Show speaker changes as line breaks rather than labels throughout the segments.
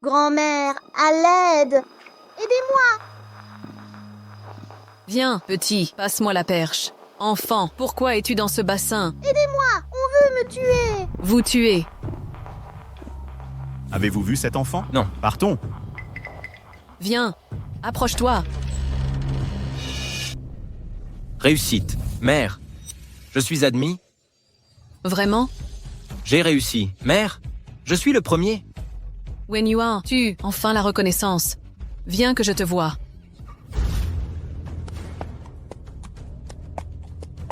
Grand-mère, à l'aide! Aidez-moi!
Viens, petit, passe-moi la perche. Enfant, pourquoi es-tu dans ce bassin?
Aidez-moi! On veut me tuer!
Vous tuez.
Avez-vous vu cet enfant?
Non.
Partons.
Viens, approche-toi.
Réussite. Mère, je suis admis.
Vraiment?
J'ai réussi. Mère, je suis le premier.
Wenyuan, tu, enfin la reconnaissance. Viens que je te vois.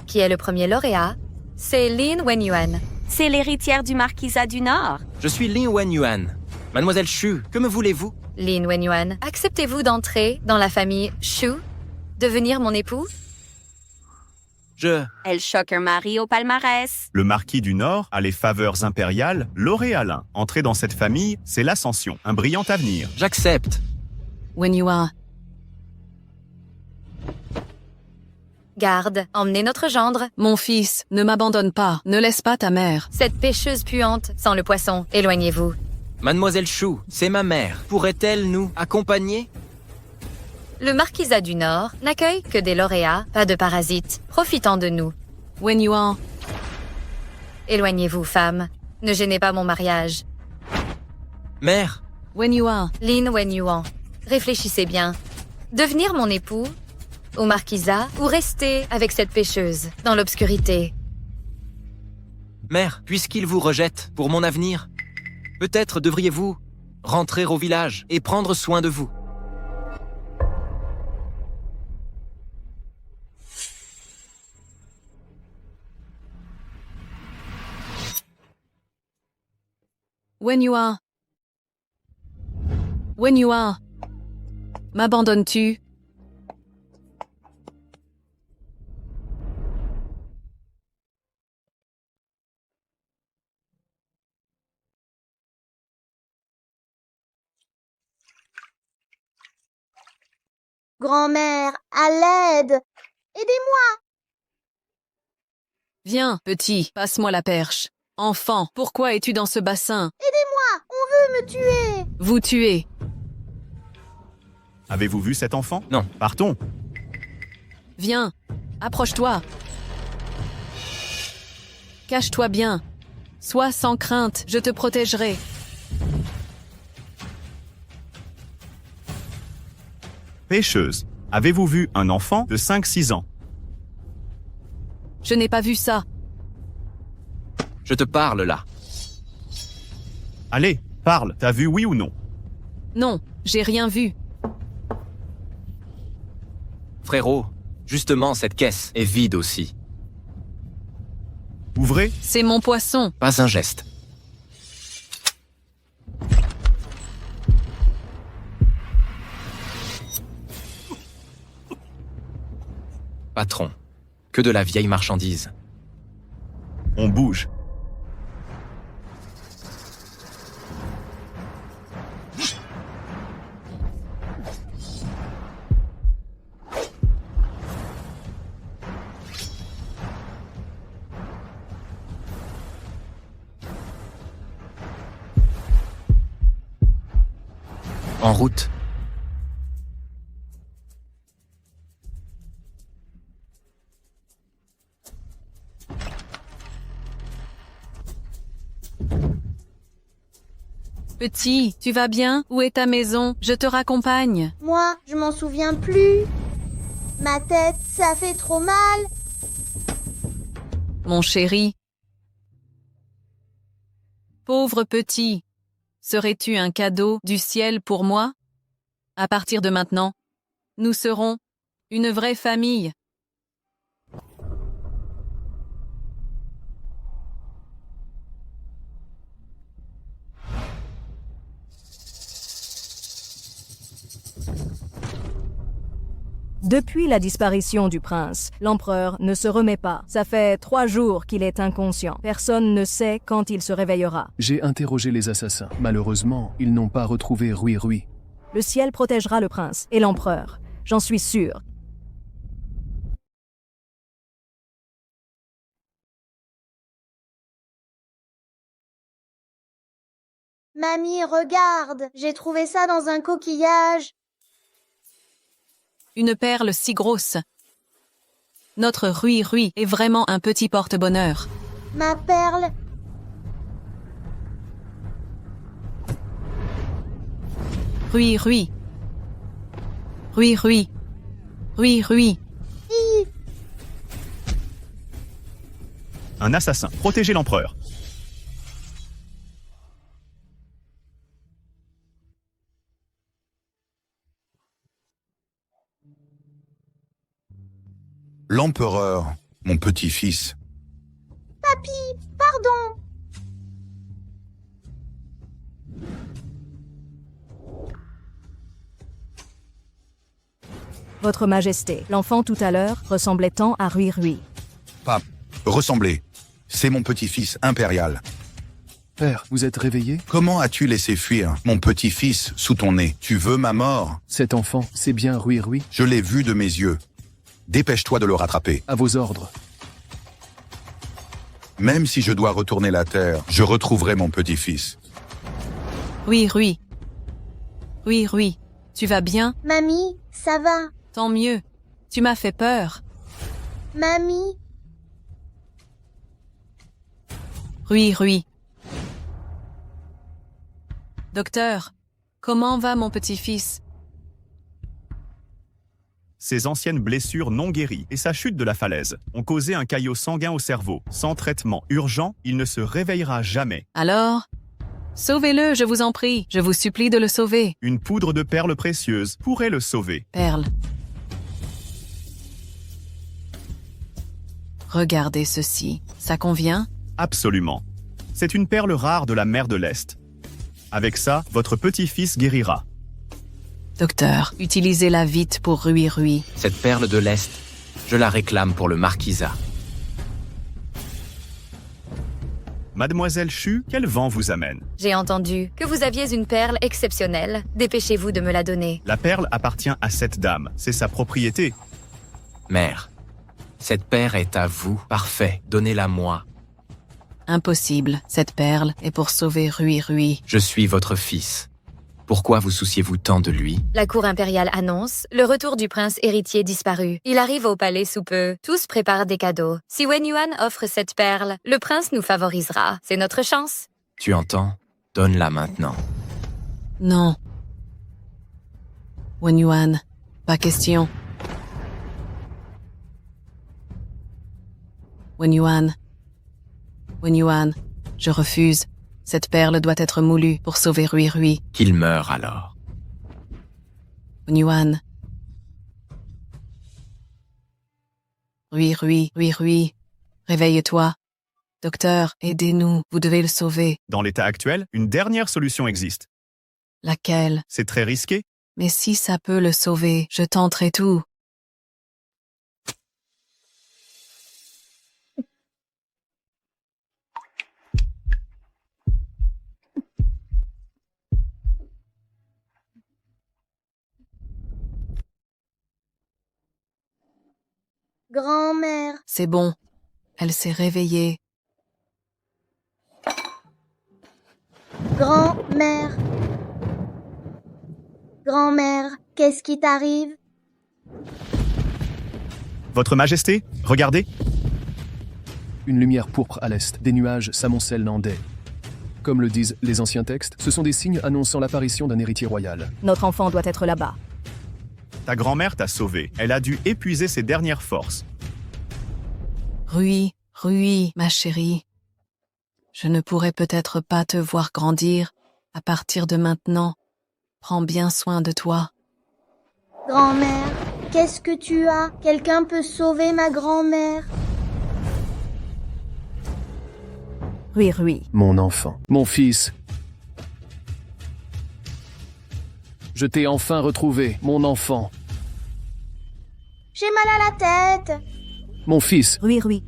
Qui est le premier lauréat? C'est Lin Wenyuan.
C'est l'héritière du marquisat du Nord.
Je suis Lin Wenyuan. Mademoiselle Shu, que me voulez-vous?
Lin Wenyuan, acceptez-vous d'entrer dans la famille Shu? Devenir mon époux?
Elle choque un mari au palmarès.
Le marquis du Nord a les faveurs impériales, L'Oréalin. Entrer dans cette famille, c'est l'ascension, un brillant avenir.
J'accepte.
Wenyuan,
Garde, emmenez notre gendre.
mon fils, ne m'abandonne pas, ne laisse pas ta mère.
Cette pêcheuse puante, sans le poisson, éloignez-vous.
Mademoiselle Shu, c'est ma mère. Pourrait-elle nous accompagner?
Le marquisat du Nord n'accueille que des lauréats, pas de parasites, profitant de nous.
Wenyuan,
Éloignez-vous, femme. Ne gênez pas mon mariage.
Mère,
Wenyuan,
Lin Wenyuan, réfléchissez bien. Devenir mon époux au marquisat ou rester avec cette pêcheuse dans l'obscurité?
mère, puisqu'il vous rejette pour mon avenir, peut-être devriez-vous rentrer au village et prendre soin de vous.
Wenyuan. Wenyuan, m'abandonnes-tu?
Grand-mère, à l'aide! Aidez-moi!
Viens, petit, passe-moi la perche. Enfant, pourquoi es-tu dans ce bassin?
Aidez-moi! On veut me tuer!
Vous tuez.
Avez-vous vu cet enfant?
Non.
Partons.
Viens, approche-toi. Cache-toi bien. Sois sans crainte, je te protégerai.
Pêcheuse. Avez-vous vu un enfant de 5-6 ans?
Je n'ai pas vu ça.
Je te parle là.
Allez, parle. T'as vu oui ou non?
Non, j'ai rien vu.
Frérot, justement cette caisse est vide aussi.
Ouvrez.
C'est mon poisson.
Pas un geste. Patron, que de la vieille marchandise.
On bouge.
En route.
Petit, tu vas bien? Où est ta maison? Je te raccompagne.
Moi, je m'en souviens plus. Ma tête, ça fait trop mal.
Mon chéri. Pauvre petit. Serais-tu un cadeau du ciel pour moi? À partir de maintenant, nous serons une vraie famille.
Depuis la disparition du prince, l'empereur ne se remet pas. Ça fait 3 jours qu'il est inconscient. Personne ne sait quand il se réveillera.
J'ai interrogé les assassins. Malheureusement, ils n'ont pas retrouvé Rui Rui.
Le ciel protégera le prince et l'empereur. J'en suis sûre.
Mamie, regarde, j'ai trouvé ça dans un coquillage.
Une perle si grosse. Notre Rui est vraiment un petit porte-bonheur.
Ma perle.
Rui.
Hi.
Un assassin. Protégez l'empereur.
L'empereur, mon petit-fils.
Pardon.
Votre Majesté, l'enfant tout à l'heure ressemblait tant à Rui.
Pas ressembler. C'est mon petit-fils impérial.
Père, vous êtes réveillé?
Comment as-tu laissé fuir mon petit-fils sous ton nez? Tu veux ma mort?
Cet enfant, c'est bien Rui.
Je l'ai vu de mes yeux. Dépêche-toi de le rattraper.
À vos ordres.
Même si je dois retourner la terre, je retrouverai mon petit-fils.
Rui. Tu vas bien?
Mamie, ça va.
Tant mieux. Tu m'as fait peur.
Mamie,
Rui. Docteur, comment va mon petit-fils?
Ses anciennes blessures non guéries et sa chute de la falaise ont causé un caillot sanguin au cerveau. Sans traitement urgent, il ne se réveillera jamais.
Alors? Sauvez-le, je vous en prie. Je vous supplie de le sauver.
Une poudre de perles précieuses pourrait le sauver.
Perle. Regardez ceci. Ça convient?
Absolument. C'est une perle rare de la mer de l'Est. Avec ça, votre petit-fils guérira.
Docteur, utilisez-la vite pour Rui.
Cette perle de l'Est, je la réclame pour le marquisat.
Mademoiselle Chu, quel vent vous amène?
J'ai entendu que vous aviez une perle exceptionnelle. Dépêchez-vous de me la donner.
La perle appartient à cette dame. C'est sa propriété.
Mère, cette perle est à vous. Parfait, donnez-la-moi.
Impossible. Cette perle est pour sauver Rui.
Je suis votre fils. Pourquoi vous souciez-vous tant de lui?
La cour impériale annonce le retour du prince héritier disparu. Il arrive au palais sous peu. Tous préparent des cadeaux. Si Wen Yuan offre cette perle, le prince nous favorisera. C'est notre chance.
Tu entends? Donne-la maintenant.
Non. Wen Yuan, pas question. Wen Yuan, je refuse. Cette perle doit être moulue pour sauver Rui.
Qu'il meure alors.
Wen Yuan. Rui. Réveille-toi. Docteur, aidez-nous. Vous devez le sauver.
Dans l'état actuel, une dernière solution existe.
Laquelle?
C'est très risqué.
Mais si ça peut le sauver, je tenterai tout.
grand-mère.
C'est bon. Elle s'est réveillée.
Grand-mère. Grand-mère, qu'est-ce qui t'arrive?
Votre Majesté, regardez.
Une lumière pourpre à l'est, des nuages s'amoncellent dans des. Comme le disent les anciens textes, ce sont des signes annonçant l'apparition d'un héritier royal.
Notre enfant doit être là-bas.
Ta grand-mère t'a sauvé. Elle a dû épuiser ses dernières forces.
Rui, ma chérie. Je ne pourrai peut-être pas te voir grandir. À partir de maintenant, prends bien soin de toi.
Grand-mère, qu'est-ce que tu as? Quelqu'un peut sauver ma grand-mère?
Rui.
Mon enfant, mon fils. Je t'ai enfin retrouvé, mon enfant.
J'ai mal à la tête.
Mon fils.
Rui.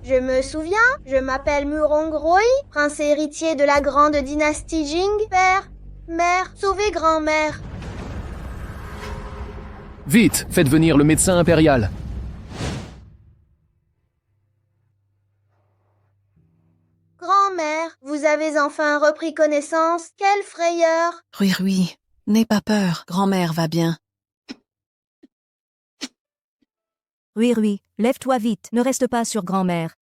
Je me souviens, je m'appelle Murong Rui, prince héritier de la grande dynastie Jing. Père, mère, sauvez grand-mère.
Vite, faites venir le médecin impérial.
Grand-mère, vous avez enfin repris connaissance. Quelle frayeur!
Rui, n'aie pas peur, grand-mère va bien.
Rui, lève-toi vite, ne reste pas sur grand-mère.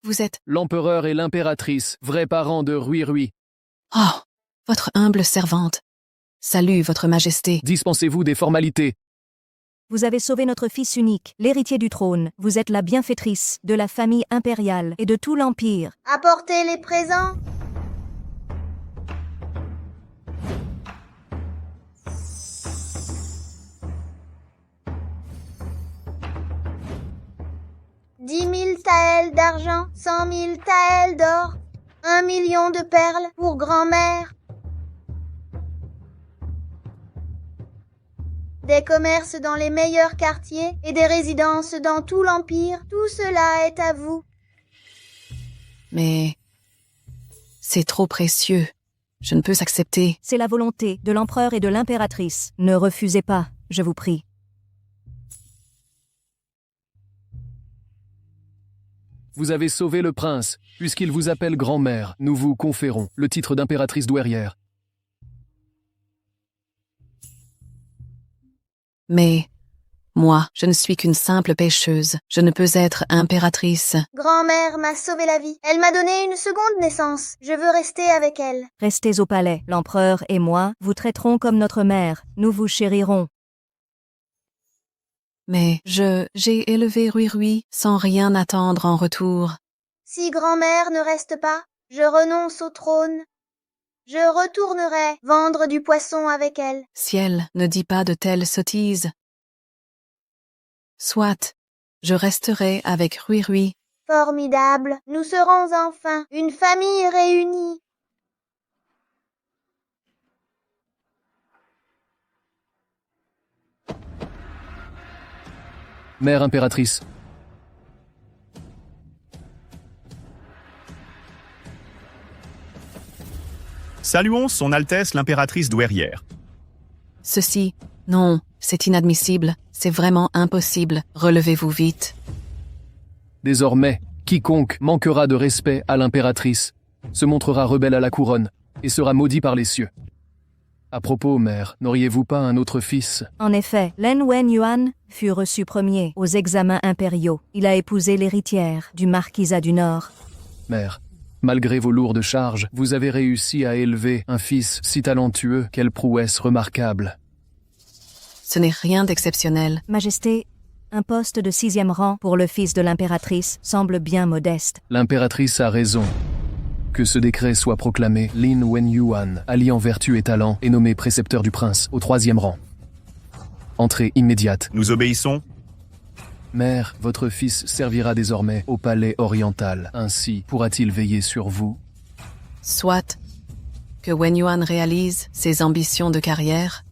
Vous êtes...
L'empereur et l'impératrice, vrais parents de Rui.
Oh, votre humble servante. Salut, votre majesté.
Dispensez-vous des formalités.
Vous avez sauvé notre fils unique, l'héritier du trône. Vous êtes la bienfaitrice de la famille impériale et de tout l'Empire.
Apportez les présents. $10 000 taels d'argent, 100 000 taels d'or, 1 million de perles pour grand-mère. Des commerces dans les meilleurs quartiers et des résidences dans tout l'Empire, tout cela est à vous.
Mais... c'est trop précieux. Je ne peux accepter.
C'est la volonté de l'empereur et de l'impératrice. Ne refusez pas, je vous prie.
Vous avez sauvé le prince. Puisqu'il vous appelle grand-mère, nous vous conférons le titre d'impératrice douairière.
Mais... moi, je ne suis qu'une simple pêcheuse. Je ne peux être impératrice.
Grand-mère m'a sauvé la vie. Elle m'a donné une seconde naissance. Je veux rester avec elle.
Restez au palais. L'empereur et moi vous traiterons comme notre mère. Nous vous chérirons.
Mais j'ai élevé Rui sans rien attendre en retour.
Si grand-mère ne reste pas, je renonce au trône. Je retournerai vendre du poisson avec elle.
Ciel, ne dis pas de telles sottises. Soit, je resterai avec Rui.
Formidable. Nous serons enfin une famille réunie.
Mère impératrice.
Saluons son Altesse l'impératrice douairière.
Ceci, non, c'est inadmissible, c'est vraiment impossible. Relevez-vous vite.
Désormais, quiconque manquera de respect à l'impératrice se montrera rebelle à la couronne et sera maudit par les cieux. À propos, mère, n'auriez-vous pas un autre fils?
En effet, Lin Wenyuan fut reçu premier aux examens impériaux. Il a épousé l'héritière du marquisat du Nord.
Mère, malgré vos lourdes charges, vous avez réussi à élever un fils si talentueux. Quelle prouesse remarquable.
Ce n'est rien d'exceptionnel.
Majesté, un poste de 6e rang pour le fils de l'impératrice semble bien modeste.
L'impératrice a raison. Que ce décret soit proclamé, Lin Wenyuan, alliant vertu et talent, est nommé précepteur du prince, au 3e rang. Entrée immédiate.
Nous obéissons.
Mère, votre fils servira désormais au palais oriental. Ainsi pourra-t-il veiller sur vous?
Soit, que Wenyuan réalise ses ambitions de carrière.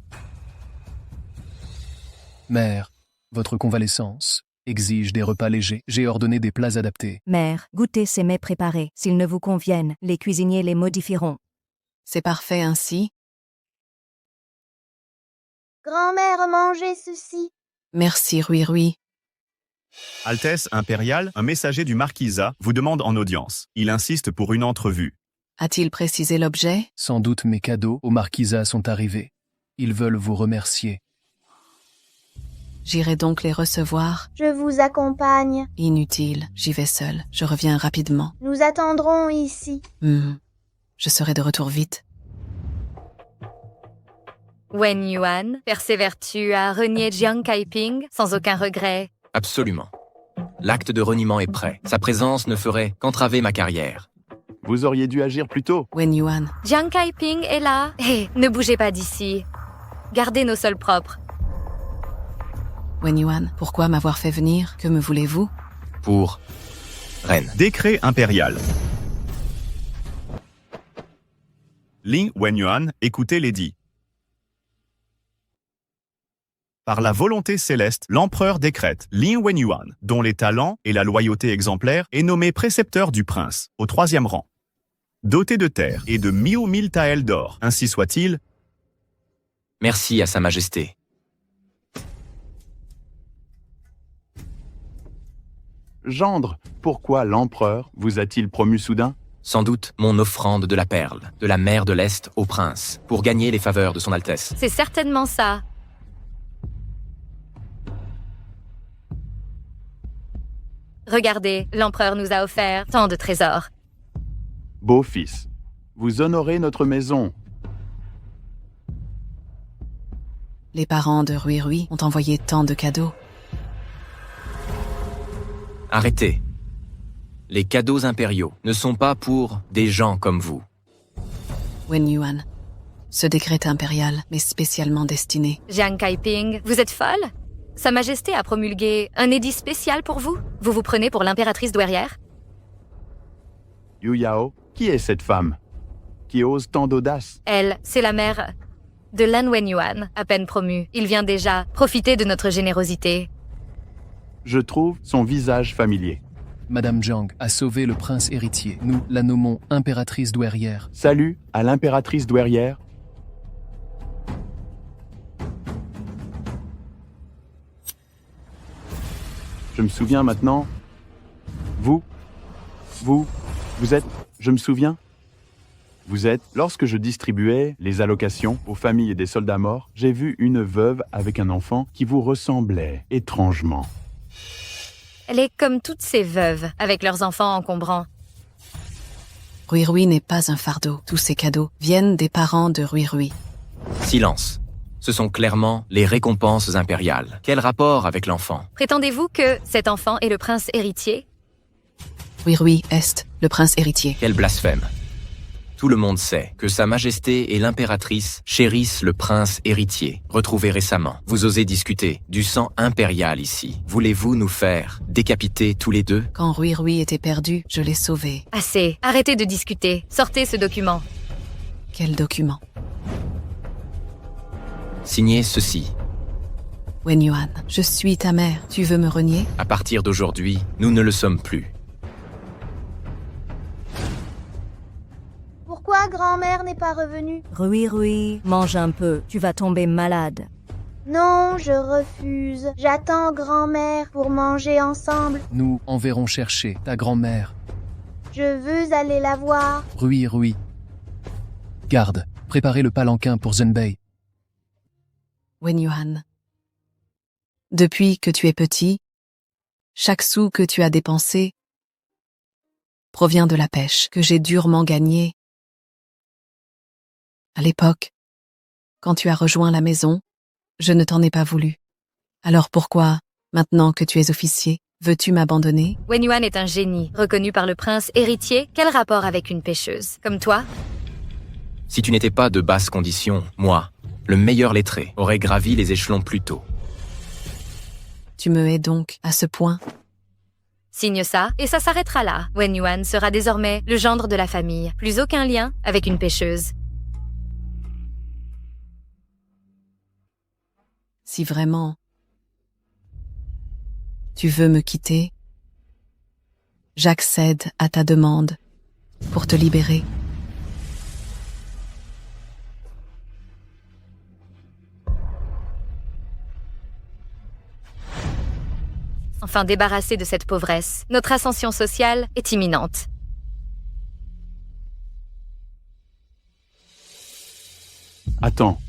Mère, votre convalescence exige des repas légers. J'ai ordonné des plats adaptés.
Mère, goûtez ces mets préparés. S'ils ne vous conviennent, les cuisiniers les modifieront.
C'est parfait ainsi.
Grand-mère, mangez ceci.
Merci Rui.
Altesse impériale, un messager du marquisat vous demande en audience. Il insiste pour une entrevue.
A-t-il précisé l'objet?
Sans doute mes cadeaux au marquisat sont arrivés. Ils veulent vous remercier.
J'irai donc les recevoir.
Je vous accompagne.
Inutile, j'y vais seule. Je reviens rapidement.
Nous attendrons ici.
Je serai de retour vite.
Wenyuan persévères-tu à renier Jiang Kaiping sans aucun regret?
Absolument. L'acte de reniement est prêt. Sa présence ne ferait qu'entraver ma carrière.
Vous auriez dû agir plus tôt.
Wenyuan,
Jiang Kaiping est là. Hé, ne bougez pas d'ici. Gardez nos sols propres.
Wenyuan, pourquoi m'avoir fait venir? Que me voulez-vous?
Pour... reine.
Décret impérial. Lin Wenyuan, écoutez l'édit. Par la volonté céleste, l'empereur décrète Lin Wenyuan, dont les talents et la loyauté exemplaires, est nommé précepteur du prince, au 3e rang. Doté de terre et de 1000 taels d'or, ainsi soit-il.
Merci à Sa Majesté.
Gendre, pourquoi l'empereur vous a-t-il promu soudain?
Sans doute mon offrande de la perle, de la mer de l'Est au prince, pour gagner les faveurs de son Altesse.
C'est certainement ça. Regardez, l'empereur nous a offert tant de trésors.
Beau-fils, vous honorez notre maison.
Les parents de Rui Rui ont envoyé tant de cadeaux.
Arrêtez. Les cadeaux impériaux ne sont pas pour des gens comme vous.
Wen Yuan, ce décret impérial m'est spécialement destiné.
Jiang Kaiping, vous êtes folle? Sa Majesté a promulgué un édit spécial pour vous? Vous vous prenez pour l'impératrice douairière?
Yu Yao, qui est cette femme qui ose tant d'audace?
Elle, c'est la mère de Lan Wenyuan, à peine promu. Il vient déjà profiter de notre générosité.
Je trouve son visage familier.
Madame Jiang a sauvé le prince héritier. Nous la nommons impératrice douairière.
Salut à l'impératrice douairière. Je me souviens maintenant. Vous êtes... Je me souviens. Vous êtes... Lorsque je distribuais les allocations aux familles des soldats morts, j'ai vu une veuve avec un enfant qui vous ressemblait étrangement.
Elle est comme toutes ces veuves, avec leurs enfants encombrants.
Rui Rui n'est pas un fardeau. Tous ces cadeaux viennent des parents de Rui Rui.
Silence. Ce sont clairement les récompenses impériales. Quel rapport avec l'enfant?
Prétendez-vous que cet enfant est le prince héritier?
Rui Rui est le prince héritier.
Quel blasphème. Tout le monde sait que Sa Majesté et l'impératrice chérissent le prince héritier, retrouvé récemment. Vous osez discuter du sang impérial ici. Voulez-vous nous faire décapiter tous les deux?
Quand Rui Rui était perdu, je l'ai sauvé.
Assez. Arrêtez de discuter. Sortez ce document.
Quel document?
Signez ceci.
Wen Yuan, je suis ta mère. Tu veux me renier?
À partir d'aujourd'hui, nous ne le sommes plus.
Pourquoi grand-mère n'est pas revenue?
Rui Rui, mange un peu, tu vas tomber malade.
Non, je refuse. J'attends grand-mère pour manger ensemble.
Nous enverrons chercher ta grand-mère.
Je veux aller la voir.
Rui Rui. Garde, préparez le palanquin pour Zhenbei.
Wen Yuan, depuis que tu es petit, chaque sou que tu as dépensé provient de la pêche que j'ai durement gagnée. À l'époque, quand tu as rejoint la maison, je ne t'en ai pas voulu. Alors pourquoi, maintenant que tu es officier, veux-tu m'abandonner?
Wenyuan est un génie, reconnu par le prince héritier. Quel rapport avec une pêcheuse? Comme toi?
Si tu n'étais pas de basse condition, moi, le meilleur lettré, aurait gravi les échelons plus tôt.
Tu me hais donc à ce point?
Signe ça, et ça s'arrêtera là. Wenyuan sera désormais le gendre de la famille. Plus aucun lien avec une pêcheuse.
Si vraiment tu veux me quitter, j'accède à ta demande pour te libérer.
Enfin débarrassés de cette pauvresse, notre ascension sociale est imminente.
Attends.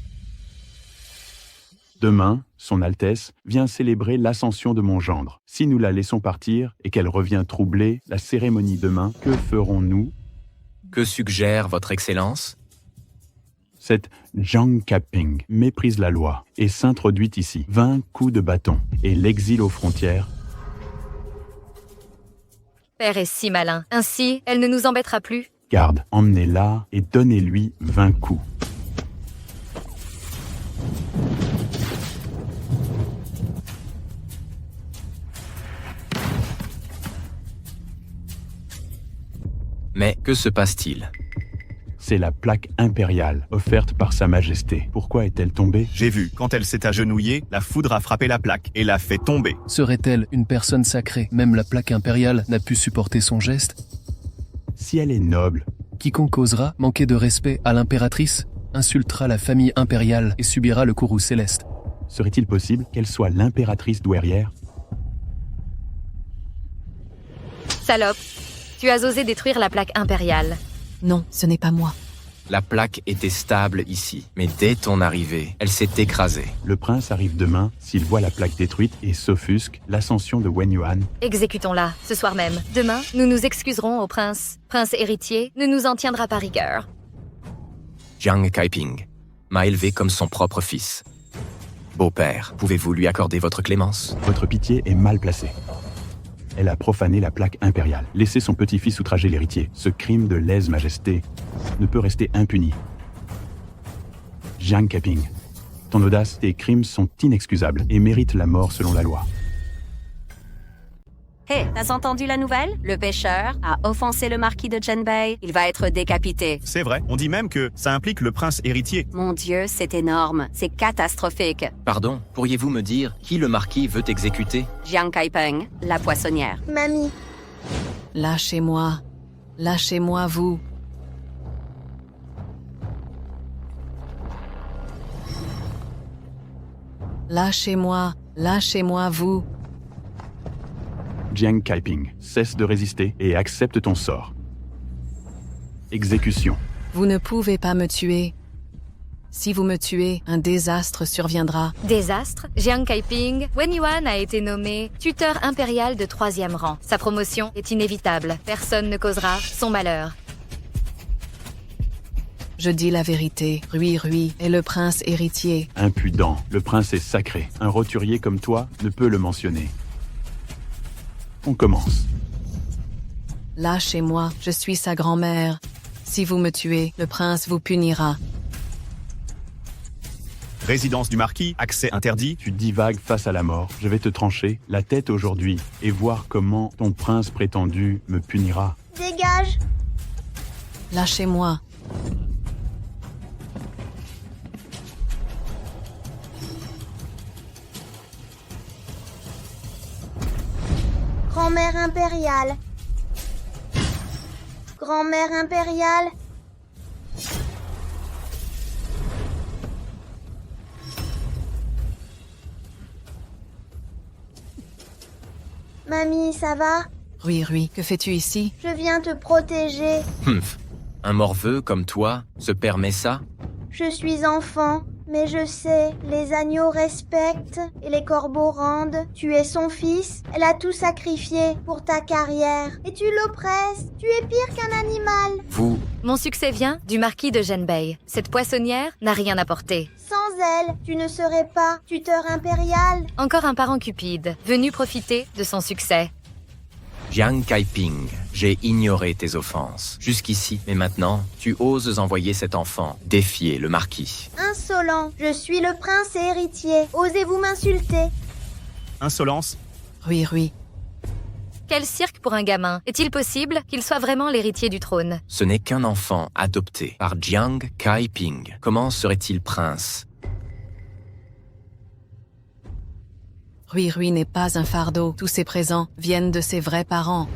Demain, Son Altesse vient célébrer l'ascension de mon gendre. Si nous la laissons partir et qu'elle revient troubler la cérémonie demain, que ferons-nous?
Que suggère votre Excellence?
Cette Jiang Kaiping méprise la loi et s'introduit ici. 20 coups de bâton et l'exil aux frontières.
Père est si malin. Ainsi, elle ne nous embêtera plus.
Garde, emmenez-la et donnez-lui 20 coups.
Mais que se passe-t-il?
C'est la plaque impériale offerte par Sa Majesté. Pourquoi est-elle tombée?
J'ai vu, quand elle s'est agenouillée, la foudre a frappé la plaque et l'a fait tomber.
Serait-elle une personne sacrée? Même la plaque impériale n'a pu supporter son geste.
Si elle est noble,
Quiconque osera manquer de respect à l'impératrice insultera la famille impériale et subira le courroux céleste.
serait-il possible qu'elle soit l'impératrice douairière?
Salope, Tu as osé détruire la plaque impériale.
Non, ce n'est pas moi.
La plaque était stable ici, mais dès ton arrivée, elle s'est écrasée.
Le prince arrive demain, s'il voit la plaque détruite et s'offusque, l'ascension de Wen Yuan.
Exécutons-la, ce soir même. Demain, nous nous excuserons au prince. Prince héritier ne nous en tiendra pas rigueur.
Jiang Kaiping m'a élevé comme son propre fils. Beau-père, pouvez-vous lui accorder votre clémence?
Votre pitié est mal placée. Elle a profané la plaque impériale, laissé son petit-fils outrager l'héritier. Ce crime de lèse-majesté ne peut rester impuni. Jiang Kaiping, ton audace, tes crimes sont inexcusables et méritent la mort selon la loi.
Hé, t'as entendu la nouvelle? Le pêcheur a offensé le marquis de Zhenbei. Il va être décapité.
C'est vrai, on dit même que ça implique le prince héritier.
Mon Dieu, c'est énorme. C'est catastrophique.
Pardon, pourriez-vous me dire qui le marquis veut exécuter?
Jiang Kaiping, la poissonnière.
Mamie,
Lâchez-moi. Lâchez-moi, vous. Lâchez-moi. Lâchez-moi, vous.
Jiang Kaiping, cesse de résister et accepte ton sort. Exécution.
Vous ne pouvez pas me tuer. Si vous me tuez, un désastre surviendra.
Désastre, Jiang Kaiping, Wen Yuan a été nommé tuteur impérial de 3e rang. Sa promotion est inévitable. Personne ne causera son malheur.
Je dis la vérité. Rui est le prince héritier.
Impudent, le prince est sacré. Un roturier comme toi ne peut le mentionner. On commence.
Lâchez-moi, je suis sa grand-mère. Si vous me tuez, le prince vous punira.
Résidence du marquis, accès interdit.
Tu divagues face à la mort. Je vais te trancher la tête aujourd'hui et voir comment ton prince prétendu me punira.
dégage.
Lâchez-moi.
Grand-mère impériale. Grand-mère impériale. Mamie, ça va?
Rui, que fais-tu ici?
Je viens te protéger.
Humph. Un morveux comme toi se permet ça?
Je suis enfant, mais je sais, les agneaux respectent et les corbeaux rendent. Tu es son fils, elle a tout sacrifié pour ta carrière. Et tu l'oppresses, tu es pire qu'un animal.
Vous,
Mon succès vient du marquis de Zhenbei. Cette poissonnière n'a rien apporté.
Sans elle, tu ne serais pas tuteur impérial.
Encore un parent cupide, venu profiter de son succès.
Jiang Kaiping, j'ai ignoré tes offenses. Jusqu'ici, mais maintenant, tu oses envoyer cet enfant défier le marquis.
Insolent, je suis le prince et héritier. Osez-vous m'insulter?
Insolence.
Rui.
Quel cirque pour un gamin. Est-il possible qu'il soit vraiment l'héritier du trône?
Ce n'est qu'un enfant adopté par Jiang Kaiping. Comment serait-il prince?
Rui n'est pas un fardeau. Tous ses présents viennent de ses vrais parents.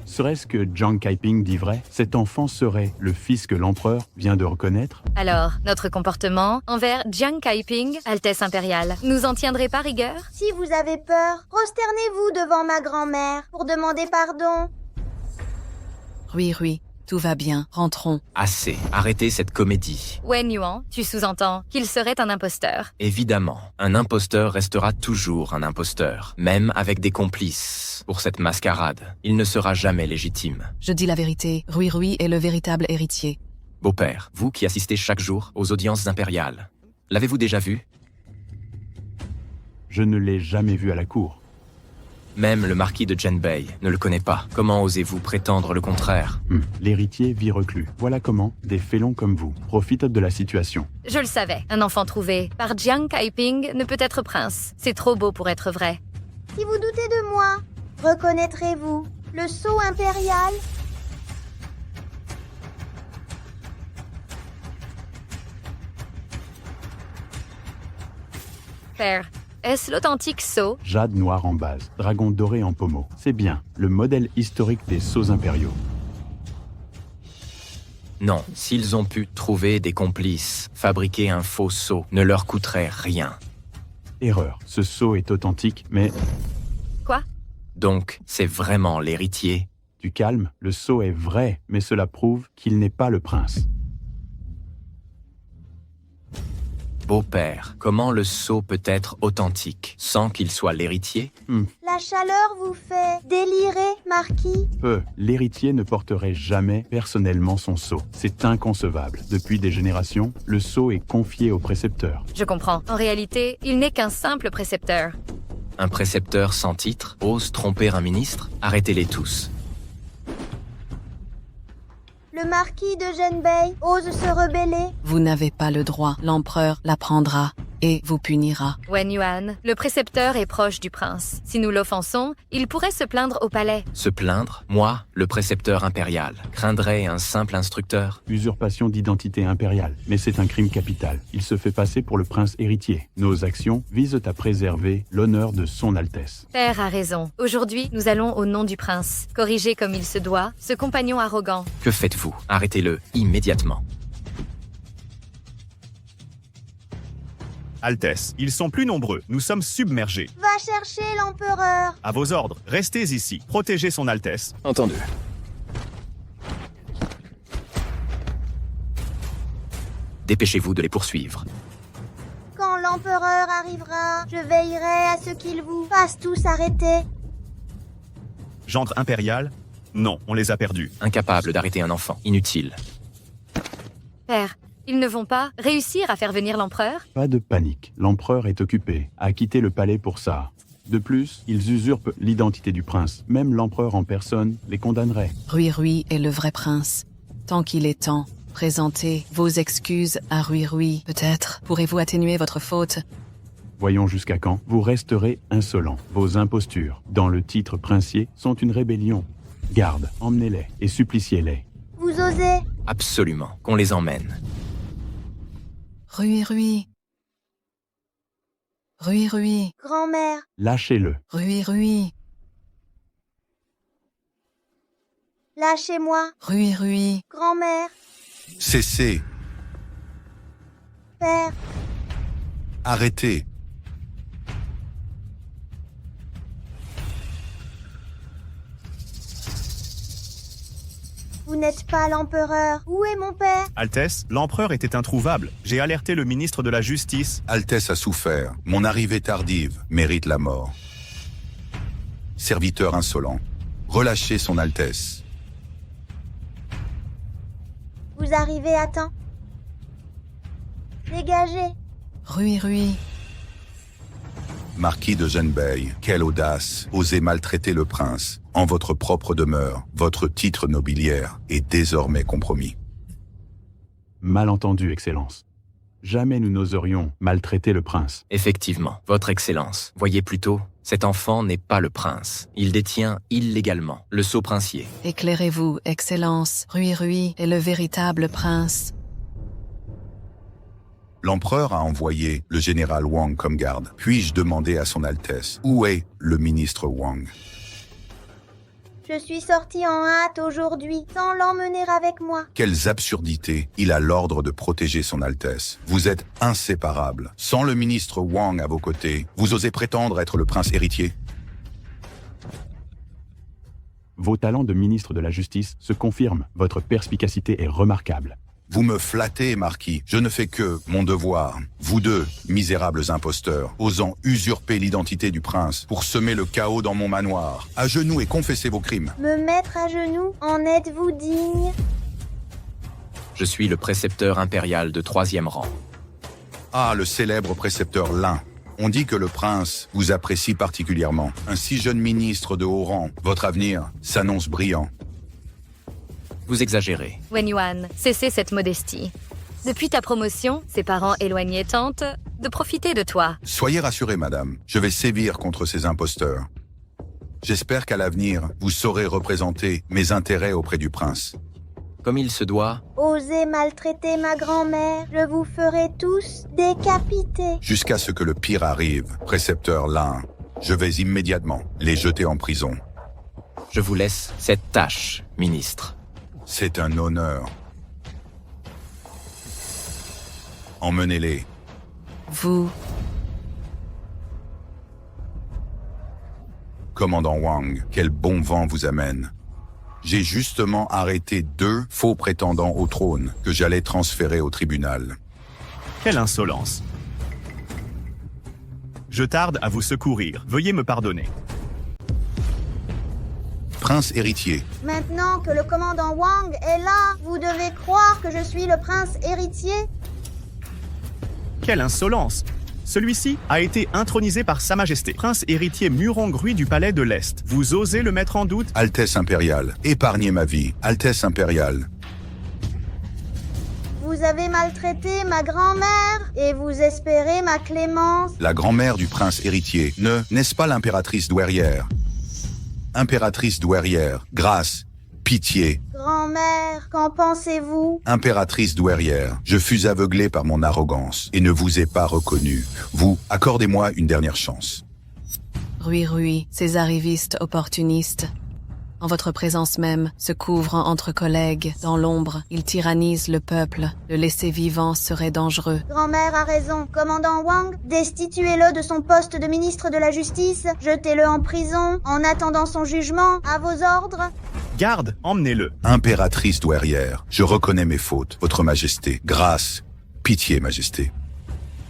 Serait-ce que Jiang Kaiping dit vrai? Cet enfant serait le fils que l'empereur vient de reconnaître?
Alors, notre comportement envers Jiang Kaiping, Altesse impériale, nous en tiendrez pas rigueur?
Si vous avez peur, prosternez-vous devant ma grand-mère pour demander pardon.
Rui, tout va bien. Rentrons.
Assez, arrêtez cette comédie.
Wen Yuan, tu sous-entends qu'il serait un imposteur.
Évidemment, un imposteur restera toujours un imposteur, même avec des complices. Pour cette mascarade, il ne sera jamais légitime.
Je dis la vérité. Rui est le véritable héritier.
Beau-père, vous qui assistez chaque jour aux audiences impériales, l'avez-vous déjà vu?
Je ne l'ai jamais vu à la cour.
Même le marquis de Zhenbei ne le connaît pas. Comment osez-vous prétendre le contraire?
L'héritier vit reclus. Voilà comment des félons comme vous profitent de la situation.
Je le savais, un enfant trouvé par Jiang Kaiping ne peut être prince. C'est trop beau pour être vrai.
Si vous doutez de moi, reconnaîtrez-vous le sceau impérial?
Père, est-ce l'authentique sceau?
Jade noir en base, dragon doré en pommeau. C'est bien, le modèle historique des sceaux impériaux.
Non, s'ils ont pu trouver des complices, fabriquer un faux sceau ne leur coûterait rien.
Erreur, ce sceau est authentique, mais
Quoi?
Donc, c'est vraiment l'héritier?
Du calme, le sceau est vrai, mais cela prouve qu'il n'est pas le prince.
Beau-père, comment le sceau peut être authentique sans qu'il soit l'héritier?
La chaleur vous fait délirer, Marquis.
L'héritier ne porterait jamais personnellement son sceau. C'est inconcevable. Depuis des générations, le sceau est confié au précepteur.
Je comprends. En réalité, il n'est qu'un simple précepteur.
Un précepteur sans titre ose tromper un ministre? Arrêtez-les tous.
Le marquis de Genbei ose se rebeller.
Vous n'avavez pas le droit. L'empereur l'apprendra et vous punira.
Wen Yuan, le précepteur est proche du prince. Si nous l'offensons, il pourrait se plaindre au palais.
Se plaindre? Moi, le précepteur impérial, craindrais un simple instructeur?
Usurpation d'identité impériale, mais c'est un crime capital. Il se fait passer pour le prince héritier. Nos actions visent à préserver l'honneur de son Altesse.
Père a raison. Aujourd'hui, nous allons au nom du prince. Corriger comme il se doit ce compagnon arrogant.
Que faites-vous? Arrêtez-le, immédiatement.
Altesse, ils sont plus nombreux. Nous sommes submergés.
Va chercher l'empereur.
À vos ordres, restez ici. Protégez son Altesse.
Entendu.
Dépêchez-vous de les poursuivre.
Quand l'empereur arrivera, je veillerai à ce qu'ils vous fassent tous arrêter.
Gendre impérial? Non, on les a perdus.
Incapable d'arrêter un enfant, inutile.
Père, ils ne vont pas réussir à faire venir l'empereur?
Pas de panique. L'empereur est occupé, a quitté le palais pour ça. De plus, ils usurpent l'identité du prince. Même l'empereur en personne les condamnerait.
Rui est le vrai prince. Tant qu'il est temps, présentez vos excuses à Rui. Peut-être pourrez-vous atténuer votre faute.
Voyons jusqu'à quand vous resterez insolents. Vos impostures, dans le titre princier, sont une rébellion. Garde, emmenez-les et suppliciez-les.
Vous osez?
Absolument, qu'on les emmène.
Rui.
Grand-mère,
Lâchez-le.
Rui.
lâchez-moi.
Rui.
Grand-mère,
Cessez.
père,
Arrêtez.
vous n'êtes pas l'empereur. Où est mon père?
Altesse, l'empereur était introuvable. J'ai alerté le ministre de la Justice.
Altesse a souffert. Mon arrivée tardive mérite la mort. Serviteur insolent, relâchez son Altesse.
Vous arrivez à temps. Dégagez.
Rui.
Marquis de Genbei, quelle audace, osez maltraiter le prince. En votre propre demeure, votre titre nobiliaire est désormais compromis.
Malentendu, Excellence. Jamais nous n'oserions maltraiter le prince.
Effectivement, Votre Excellence, voyez plutôt, cet enfant n'est pas le prince. Il détient illégalement le sceau princier.
Éclairez-vous, Excellence. Rui est le véritable prince.
L'empereur a envoyé le général Wang comme garde. Puis-je demander à son Altesse, où est le ministre Wang?
Je suis sortie en hâte aujourd'hui, sans l'emmener avec moi.
Quelles absurdités! Il a l'ordre de protéger son Altesse. Vous êtes inséparables. Sans le ministre Wang à vos côtés, vous osez prétendre être le prince héritier?
Vos talents de ministre de la Justice se confirment. Votre perspicacité est remarquable.
Vous me flattez, Marquis. Je ne fais que mon devoir. Vous deux, misérables imposteurs, osant usurper l'identité du prince pour semer le chaos dans mon manoir. À genoux et confessez vos crimes.
Me mettre à genoux, en êtes-vous digne?
Je suis le précepteur impérial de 3e rang.
Ah, le célèbre précepteur Lin. On dit que le prince vous apprécie particulièrement. Un si jeune ministre de haut rang, votre avenir s'annonce brillant.
Vous exagérez.
Wen Yuan, cessez cette modestie. Depuis ta promotion, ses parents éloignés tentent de profiter de toi.
Soyez rassurée, madame. Je vais sévir contre ces imposteurs. J'espère qu'à l'avenir, vous saurez représenter mes intérêts auprès du prince.
Comme il se doit,
Osez maltraiter ma grand-mère, je vous ferai tous décapiter.
Jusqu'à ce que le pire arrive, précepteur Lin, je vais immédiatement les jeter en prison.
je vous laisse cette tâche, ministre.
C'est un honneur. Emmenez-les.
Vous,
Commandant Wang, quel bon vent vous amène. J'ai justement arrêté 2 faux prétendants au trône que j'allais transférer au tribunal.
Quelle insolence! Je tarde à vous secourir. Veuillez me pardonner.
Prince héritier,
Maintenant que le commandant Wang est là, vous devez croire que je suis le prince héritier.
Quelle insolence! Celui-ci a été intronisé par Sa Majesté, prince héritier Murong-Rui du palais de l'Est. Vous osez le mettre en doute?
Altesse impériale, épargnez ma vie. Altesse impériale,
Vous avez maltraité ma grand-mère et vous espérez ma clémence.
la grand-mère du prince héritier, n'est-ce pas l'impératrice douairière? Impératrice douairière, grâce, pitié.
Grand-mère, qu'en pensez-vous?
Impératrice douairière, je fus aveuglé par mon arrogance et ne vous ai pas reconnu. Vous, accordez-moi une dernière chance.
Rui, ces arrivistes opportunistes, en votre présence même, se couvrent entre collègues, dans l'ombre, ils tyrannisent le peuple, le laisser vivant serait dangereux.
Grand-mère a raison. Commandant Wang, destituez-le de son poste de ministre de la Justice, jetez-le en prison, en attendant son jugement, à vos ordres.
Garde, emmenez-le.
Impératrice douairière, je reconnais mes fautes, votre majesté. Grâce, pitié, majesté.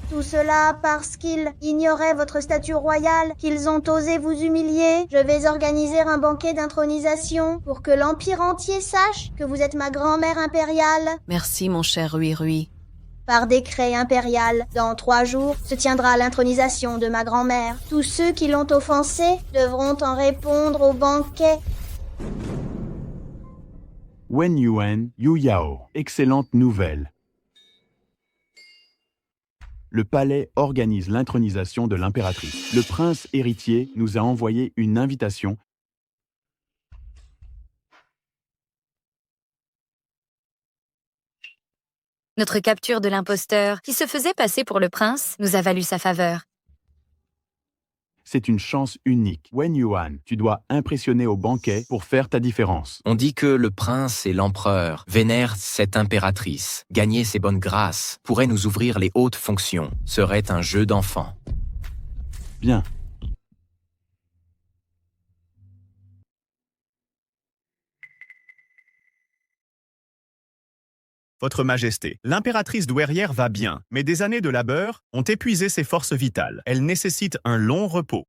Tout cela parce qu'ils ignoraient votre statut royal, qu'ils ont osé vous humilier. Je vais organiser un banquet d'intronisation pour que l'Empire entier sache que vous êtes ma grand-mère impériale.
Merci mon cher Rui.
Par décret impérial, dans 3 jours, se tiendra l'intronisation de ma grand-mère. Tous ceux qui l'ont offensée devront en répondre au banquet.
Wen Yuan, Yu Yao. Excellente nouvelle. Le palais organise l'intronisation de l'impératrice. Le prince héritier nous a envoyé une invitation.
Notre capture de l'imposteur, qui se faisait passer pour le prince, nous a valu sa faveur.
C'est une chance unique. Wen Yuan, tu dois impressionner au banquet pour faire ta différence.
On dit que le prince et l'empereur vénèrent cette impératrice. Gagner ses bonnes grâces pourrait nous ouvrir les hautes fonctions. Serait un jeu d'enfant.
Bien.
Votre Majesté, l'impératrice douairière va bien, mais des années de labeur ont épuisé ses forces vitales. Elle nécessite un long repos.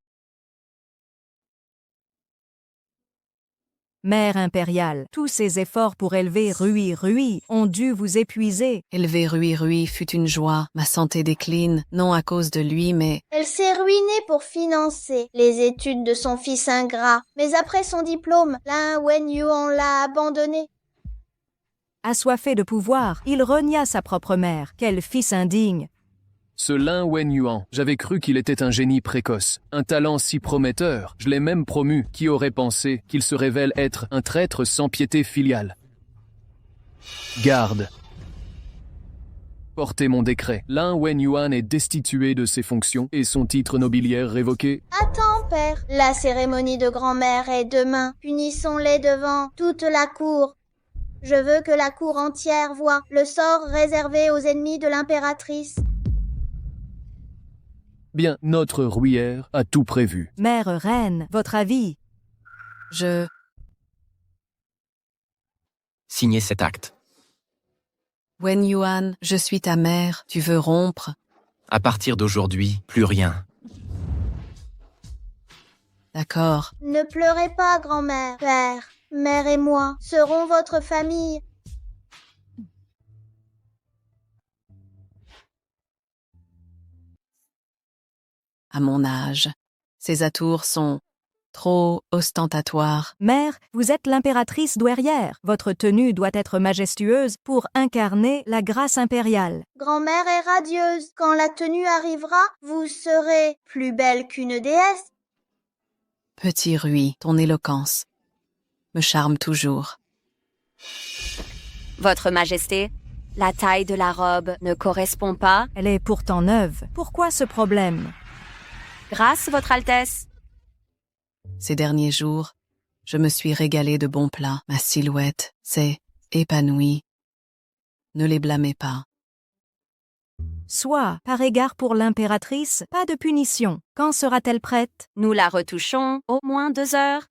Mère impériale, tous ces efforts pour élever Rui ont dû vous épuiser.
Élever Rui fut une joie. Ma santé décline, non à cause de lui, mais
Elle s'est ruinée pour financer les études de son fils ingrat. Mais après son diplôme, Wen Yuan l'a abandonné.
Assoiffé de pouvoir, il renia sa propre mère. Quel fils indigne!
Ce Lin Wen Yuan, j'avais cru qu'il était un génie précoce, un talent si prometteur, je l'ai même promu. Qui aurait pensé qu'il se révèle être un traître sans piété filiale? Garde. Portez mon décret. Lin Wen Yuan est destitué de ses fonctions et son titre nobiliaire révoqué.
Attends, père. La cérémonie de grand-mère est demain. Punissons-les devant toute la cour. Je veux que la cour entière voie le sort réservé aux ennemis de l'impératrice.
Bien, notre rouillère a tout prévu.
Mère reine, votre avis?
Signez cet acte.
Wen Yuan, je suis ta mère, tu veux rompre?
À partir d'aujourd'hui, plus rien.
D'accord.
Ne pleurez pas, grand-mère. Père, mère et moi serons votre famille.
À mon âge, ces atours sont trop ostentatoires.
Mère, vous êtes l'impératrice douairière. Votre tenue doit être majestueuse pour incarner la grâce impériale.
Grand-mère est radieuse. Quand la tenue arrivera, vous serez plus belle qu'une déesse.
Petit Rui, ton éloquence me charme toujours.
Votre Majesté, la taille de la robe ne correspond pas.
Elle est pourtant neuve. Pourquoi ce problème?
Grâce, Votre Altesse.
Ces derniers jours, je me suis régalée de bons plats. Ma silhouette s'est épanouie. Ne les blâmez pas.
Soit, par égard pour l'impératrice, pas de punition. Quand sera-t-elle prête?
Nous la retouchons au moins 2 heures.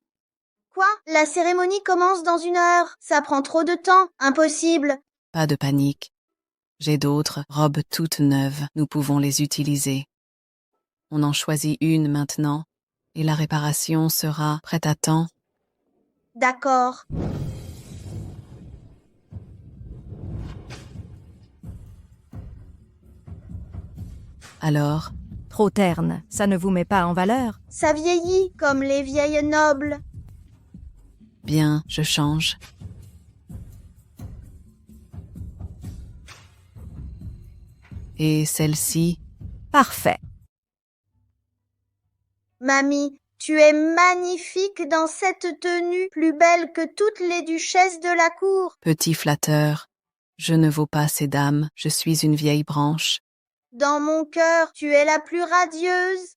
Quoi? La cérémonie commence dans 1 heure. Ça prend trop de temps. Impossible.
Pas de panique. J'ai d'autres robes toutes neuves, nous pouvons les utiliser. On en choisit une maintenant, et la réparation sera prête à temps.
D'accord.
Alors,
Trop terne, ça ne vous met pas en valeur?
Ça vieillit comme les vieilles nobles.
bien, je change. Et celle-ci,
Parfait.
Mamie, tu es magnifique dans cette tenue, plus belle que toutes les duchesses de la cour.
petit flatteur, je ne vaux pas ces dames, je suis une vieille branche.
Dans mon cœur, tu es la plus radieuse.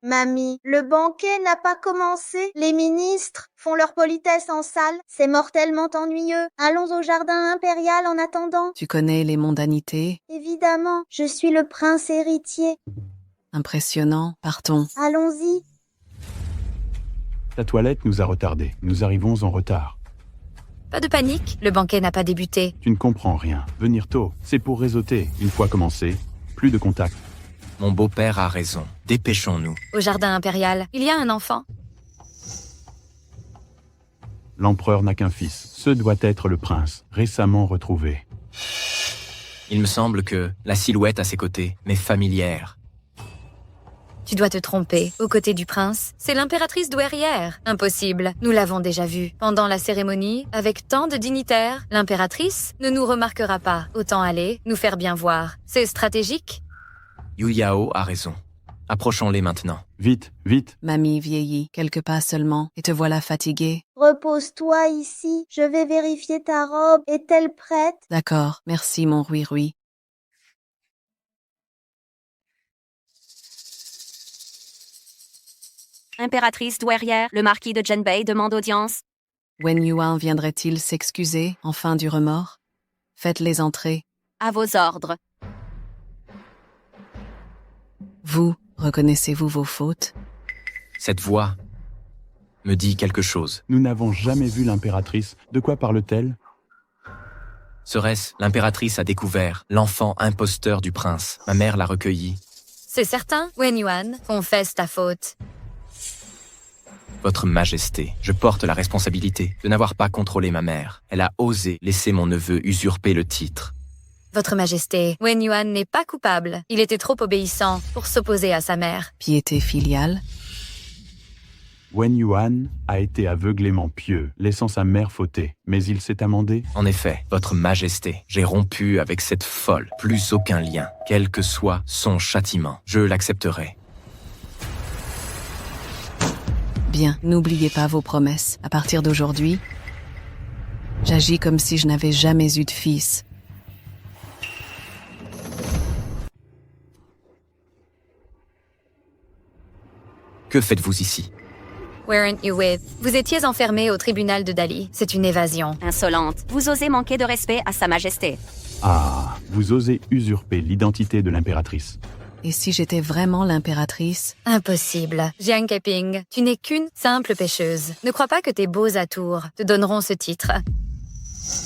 Mamie, le banquet n'a pas commencé. Les ministres font leur politesse en salle. C'est mortellement ennuyeux. Allons au jardin impérial en attendant.
Tu connais les mondanités,
Évidemment, je suis le prince héritier.
impressionnant, partons.
Allons-y.
Ta toilette nous a retardés. Nous arrivons en retard.
Pas de panique, le banquet n'a pas débuté.
Tu ne comprends rien. Venir tôt, c'est pour réseauter. Une fois commencé, plus de contact.
Mon beau-père a raison. Dépêchons-nous.
Au jardin impérial, il y a un enfant.
L'empereur n'a qu'un fils. Ce doit être le prince, récemment retrouvé.
Il me semble que la silhouette à ses côtés m'est familière.
Tu dois te tromper. Aux côtés du prince, c'est l'impératrice douairière. Impossible, nous l'avons déjà vue. Pendant la cérémonie, avec tant de dignitaires, l'impératrice ne nous remarquera pas. Autant aller, nous faire bien voir. C'est stratégique.
Yu Yao a raison. Approchons-les maintenant.
Vite, vite.
Mamie vieillit, quelques pas seulement, et te voilà fatiguée.
Repose-toi ici. Je vais vérifier ta robe. Est-elle prête?
D'accord, merci mon Rui.
Impératrice douairière, le marquis de Zhenbei demande audience.
Wen Yuan viendrait-il s'excuser, enfin du remords? Faites-les entrer.
À vos ordres.
Vous, reconnaissez-vous vos fautes?
Cette voix me dit quelque chose.
Nous n'avons jamais vu l'impératrice. De quoi parle-t-elle?
Serait-ce l'impératrice a découvert l'enfant imposteur du prince? Ma mère l'a recueilli.
C'est certain, Wen Yuan, confesse ta faute.
Votre Majesté, je porte la responsabilité de n'avoir pas contrôlé ma mère. Elle a osé laisser mon neveu usurper le titre.
Votre Majesté, Wen Yuan n'est pas coupable. Il était trop obéissant pour s'opposer à sa mère.
Piété filiale?
Wen Yuan a été aveuglément pieux, laissant sa mère fauter. Mais il s'est amendé.
En effet, Votre Majesté, j'ai rompu avec cette folle. Plus aucun lien, quel que soit son châtiment. Je l'accepterai.
Bien, n'oubliez pas vos promesses. À partir d'aujourd'hui, j'agis comme si je n'avais jamais eu de fils.
Que faites-vous ici?
Weren't you with? Vous étiez enfermé au tribunal de Dali. C'est une évasion.
Insolente. Vous osez manquer de respect à Sa Majesté.
Ah, vous osez usurper l'identité de l'impératrice.
Et si j'étais vraiment l'impératrice?
Impossible. Jiang Keping, tu n'es qu'une simple pêcheuse. Ne crois pas que tes beaux atours te donneront ce titre.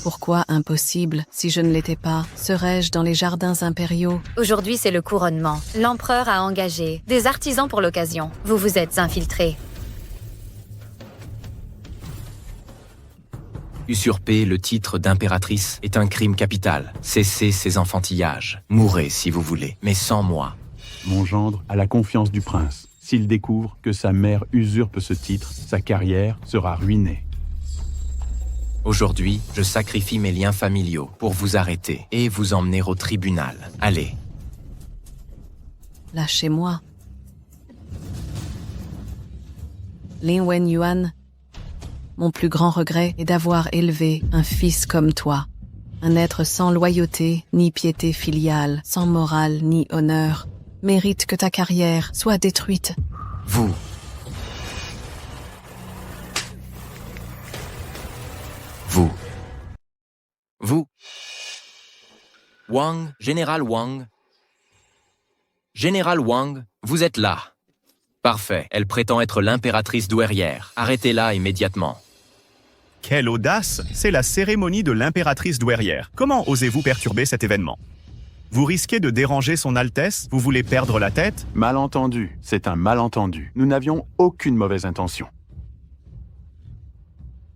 Pourquoi impossible? Si je ne l'étais pas, serais-je dans les jardins impériaux?
Aujourd'hui, c'est le couronnement. L'empereur a engagé des artisans pour l'occasion. Vous vous êtes infiltrés.
Usurper le titre d'impératrice est un crime capital. Cessez ces enfantillages. Mourrez si vous voulez, mais sans moi.
Mon gendre a la confiance du prince. S'il découvre que sa mère usurpe ce titre, sa carrière sera ruinée.
Aujourd'hui, je sacrifie mes liens familiaux pour vous arrêter et vous emmener au tribunal. Allez.
Lâchez-moi. Lin Wen Yuan, mon plus grand regret est d'avoir élevé un fils comme toi. Un être sans loyauté, ni piété filiale, sans morale, ni honneur, mérite que ta carrière soit détruite.
Vous. Vous. Vous. Wang, Général Wang. Général Wang, vous êtes là. Parfait. Elle prétend être l'impératrice douairière. Arrêtez-la immédiatement.
Quelle audace! C'est la cérémonie de l'impératrice douairière. Comment osez-vous perturber cet événement? Vous risquez de déranger son Altesse? Vous voulez perdre la tête?
Malentendu. C'est un malentendu. Nous n'avions aucune mauvaise intention.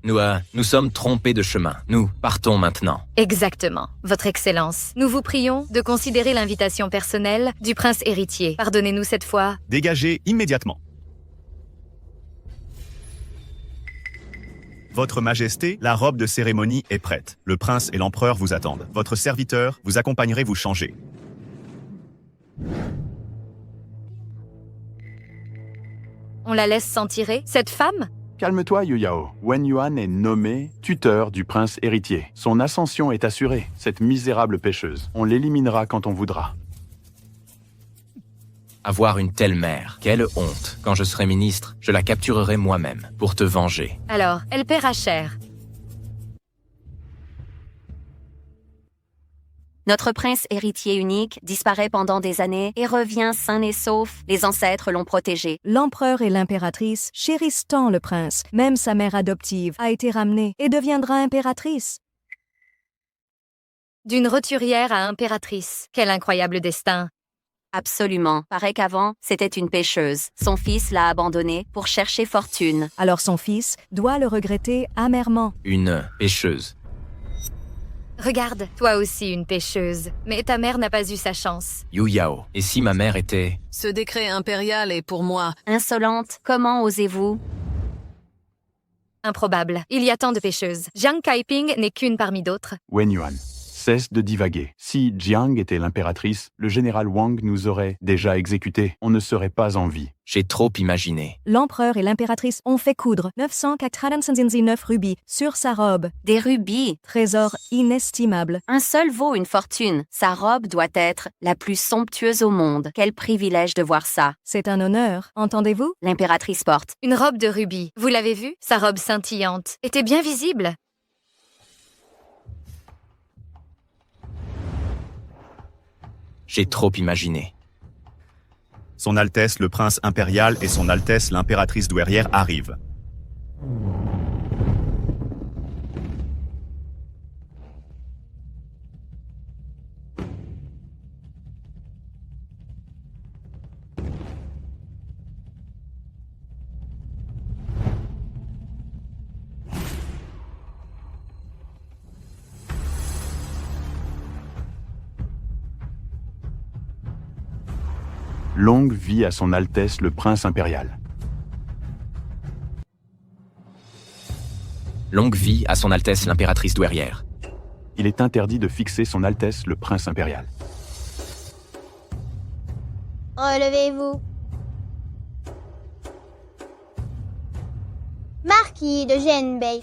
Nous sommes trompés de chemin. Nous partons maintenant.
Exactement. Votre Excellence, nous vous prions de considérer l'invitation personnelle du prince héritier. Pardonnez-nous cette fois.
Dégagez immédiatement. Votre Majesté, la robe de cérémonie est prête. Le prince et l'empereur vous attendent. Votre serviteur vous accompagnerait vous changer.
On la laisse s'en tirer, cette femme?
Calme-toi, Yu Yao. Wen Yuan est nommé tuteur du prince héritier. Son ascension est assurée, cette misérable pêcheuse. On l'éliminera quand on voudra.
Avoir une telle mère, quelle honte. Quand je serai ministre, je la capturerai moi-même, pour te venger.
Alors, elle paiera cher.
Notre prince héritier unique disparaît pendant des années et revient sain et sauf. Les ancêtres l'ont protégé.
L'empereur et l'impératrice chérissent tant le prince. Même sa mère adoptive a été ramenée et deviendra impératrice.
D'une roturière à impératrice. Quel incroyable destin.
Absolument. Paraît qu'avant, c'était une pêcheuse. Son fils l'a abandonnée pour chercher fortune.
Alors son fils doit le regretter amèrement.
Une pêcheuse.
Regarde, toi aussi une pêcheuse. Mais ta mère n'a pas eu sa chance.
Yu Yao. Et si ma mère était...
Ce décret impérial est pour moi.
Insolente, comment osez-vous?
Improbable. Il y a tant de pêcheuses. Jiang Kaiping n'est qu'une parmi d'autres.
Wen Yuan, cesse de divaguer. Si Jiang était l'impératrice, le général Wang nous aurait déjà exécutés. On ne serait pas en vie.
J'ai trop imaginé.
L'empereur et l'impératrice ont fait coudre 999 rubis sur sa robe.
Des rubis.
Trésor inestimable.
Un seul vaut une fortune. Sa robe doit être la plus somptueuse au monde. Quel privilège de voir ça.
C'est un honneur, entendez-vous?
L'impératrice porte.
Une robe de rubis. Vous l'avez vue? Sa robe scintillante était bien visible.
J'ai trop imaginé.
Son Altesse le prince impérial et son Altesse l'impératrice douairière arrivent.
Longue vie à son Altesse le prince impérial.
Longue vie à son Altesse l'impératrice douairière.
Il est interdit de fixer son Altesse le prince impérial.
Relevez-vous. Marquis de Zhenbei.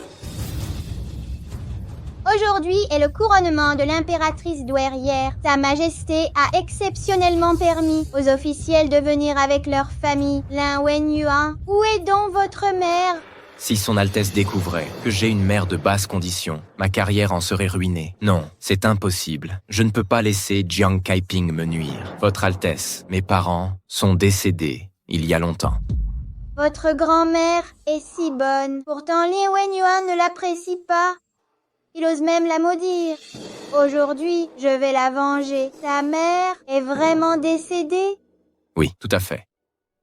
Aujourd'hui est le couronnement de l'impératrice douairière. Sa Majesté a exceptionnellement permis aux officiels de venir avec leur famille. Lin Wen Yuan, où est donc votre mère?
Si son Altesse découvrait que j'ai une mère de basse condition, ma carrière en serait ruinée. Non, c'est impossible. Je ne peux pas laisser Jiang Kaiping me nuire. Votre Altesse, mes parents sont décédés il y a longtemps.
Votre grand-mère est si bonne. Pourtant, Lin Wen Yuan ne l'apprécie pas. Il ose même la maudire. Aujourd'hui, je vais la venger. Ta mère est vraiment décédée?
Oui, tout à fait.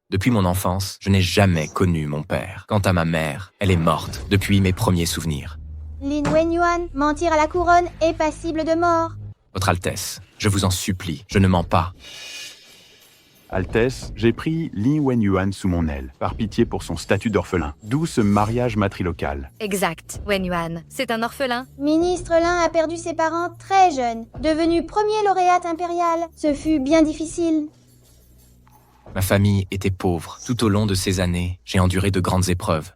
Depuis mon enfance, je n'ai jamais connu mon père. Quant à ma mère, elle est morte depuis mes premiers souvenirs.
Lin Wen Yuan, mentir à la couronne est passible de mort.
Votre Altesse, je vous en supplie, je ne mens pas.
Altesse, j'ai pris Lin Wen Yuan sous mon aile, par pitié pour son statut d'orphelin. D'où ce mariage matrilocal.
Exact, Wen Yuan. C'est un orphelin.
Ministre Lin a perdu ses parents très jeunes. Devenu premier lauréat impérial, ce fut bien difficile.
Ma famille était pauvre. Tout au long de ces années, j'ai enduré de grandes épreuves.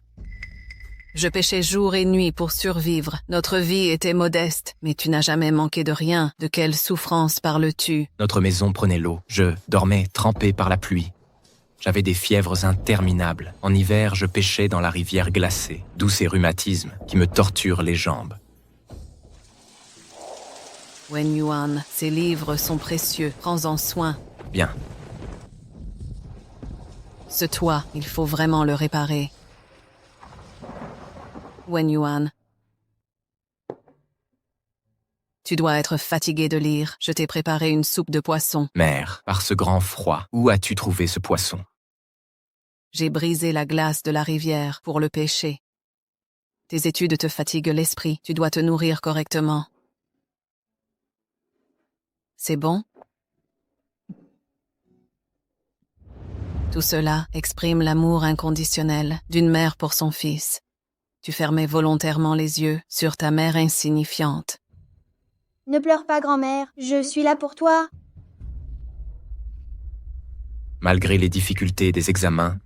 Je pêchais jour et nuit pour survivre. Notre vie était modeste, mais tu n'as jamais manqué de rien. De quelle souffrance parles-tu?
Notre maison prenait l'eau. Je dormais trempé par la pluie. J'avais des fièvres interminables. En hiver, je pêchais dans la rivière glacée, d'où ces rhumatismes qui me torturent les jambes.
Wen Yuan, ces livres sont précieux. Prends-en soin.
Bien.
Ce toit, il faut vraiment le réparer. Wen Yuan. Tu dois être fatigué de lire. Je t'ai préparé une soupe de poisson.
Mère, par ce grand froid, où as-tu trouvé ce poisson?
J'ai brisé la glace de la rivière pour le pêcher. Tes études te fatiguent l'esprit. Tu dois te nourrir correctement. C'est bon? Tout cela exprime l'amour inconditionnel d'une mère pour son fils. Tu fermais volontairement les yeux sur ta mère insignifiante.
Ne pleure pas, grand-mère. Je suis là pour toi.
Malgré les difficultés des examens,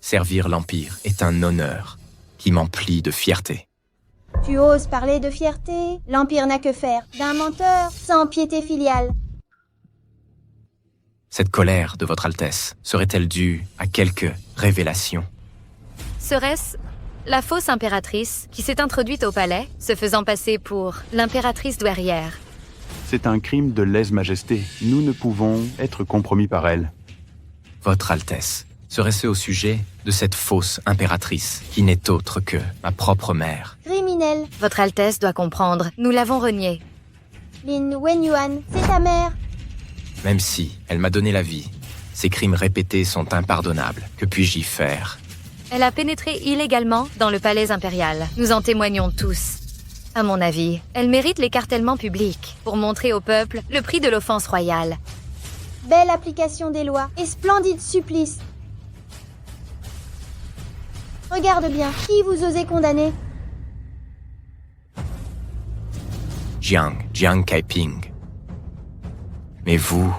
servir l'Empire est un honneur qui m'emplit de fierté.
Tu oses parler de fierté? L'Empire n'a que faire d'un menteur sans piété filiale.
Cette colère de votre Altesse serait-elle due à quelque révélation?
Serait-ce la fausse impératrice qui s'est introduite au palais, se faisant passer pour l'impératrice douairière?
C'est un crime de lèse-majesté. Nous ne pouvons être compromis par elle.
Votre Altesse, serait-ce au sujet de cette fausse impératrice qui n'est autre que ma propre mère?
Criminel.
Votre Altesse doit comprendre, nous l'avons reniée.
Lin Wenyuan, c'est ta mère.
Même si elle m'a donné la vie, ces crimes répétés sont impardonnables. Que puis-je y faire?
Elle a pénétré illégalement dans le palais impérial. Nous en témoignons tous. À mon avis, elle mérite l'écartèlement public pour montrer au peuple le prix de l'offense royale.
Belle application des lois et splendide supplice. Regarde bien, qui vous osez condamner?
Jiang Kaiping. Mais vous...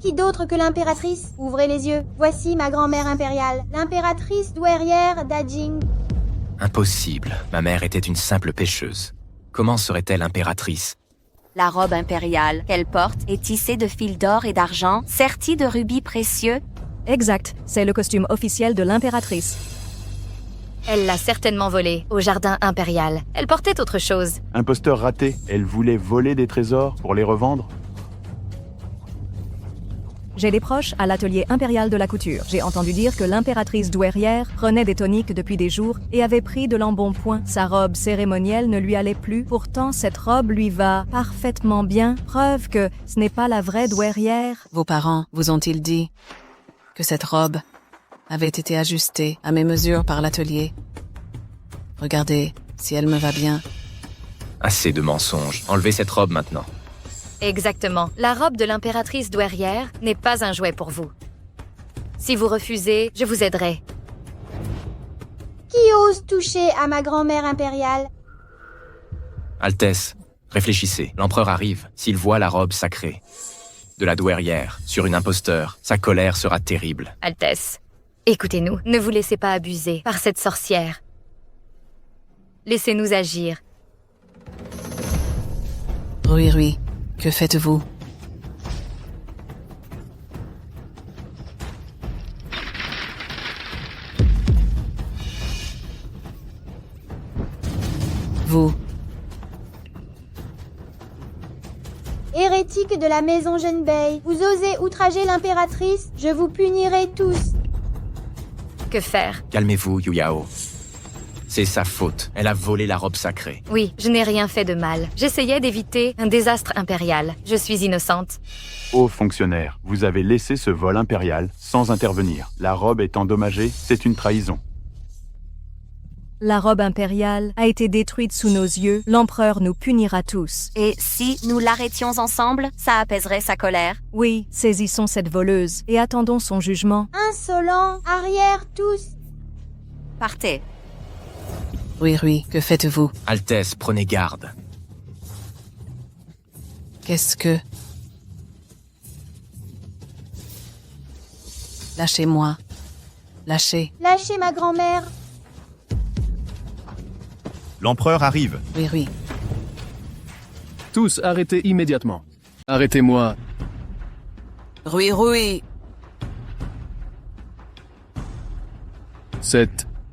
Qui d'autre que l'impératrice? Ouvrez les yeux. Voici ma grand-mère impériale, l'impératrice douairière d'Ajing.
Impossible. Ma mère était une simple pêcheuse. Comment serait-elle impératrice?
La robe impériale qu'elle porte est tissée de fils d'or et d'argent, sertie de rubis précieux.
Exact, c'est le costume officiel de l'impératrice.
Elle l'a certainement volé au jardin impérial. Elle portait autre chose.
Imposteur raté. Elle voulait voler des trésors pour les revendre?
J'ai des proches à l'atelier impérial de la couture. J'ai entendu dire que l'impératrice douairière prenait des toniques depuis des jours et avait pris de l'embonpoint. Sa robe cérémonielle ne lui allait plus. Pourtant, cette robe lui va parfaitement bien. Preuve que ce n'est pas la vraie douairière.
Vos parents vous ont-ils dit que cette robe avait été ajustée à mes mesures par l'atelier? Regardez, si elle me va bien.
Assez de mensonges. Enlevez cette robe maintenant.
Exactement. La robe de l'impératrice douairière n'est pas un jouet pour vous. Si vous refusez, je vous aiderai.
Qui ose toucher à ma grand-mère impériale?
Altesse, réfléchissez. L'empereur arrive. S'il voit la robe sacrée de la douairière sur une imposteur, sa colère sera terrible.
Altesse, écoutez-nous. Ne vous laissez pas abuser par cette sorcière. Laissez-nous agir.
Rui, que faites-vous? Vous.
Hérétique de la maison Genbei, vous osez outrager l'impératrice? Je vous punirai tous.
Que faire?
Calmez-vous, Yu Yao. C'est sa faute. Elle a volé la robe sacrée.
Oui, je n'ai rien fait de mal. J'essayais d'éviter un désastre impérial. Je suis innocente.
Ô fonctionnaire, vous avez laissé ce vol impérial sans intervenir. La robe est endommagée, c'est une trahison.
La robe impériale a été détruite sous nos yeux. L'empereur nous punira tous.
Et si nous l'arrêtions ensemble, ça apaiserait sa colère.
Oui, saisissons cette voleuse et attendons son jugement.
Insolents, arrière tous.
Partez.
Rui, que faites-vous?
Altesse, prenez garde.
Qu'est-ce que... Lâchez-moi. Lâchez.
Lâchez ma grand-mère.
L'empereur arrive.
Rui.
Tous arrêtez immédiatement. Arrêtez-moi.
Rui.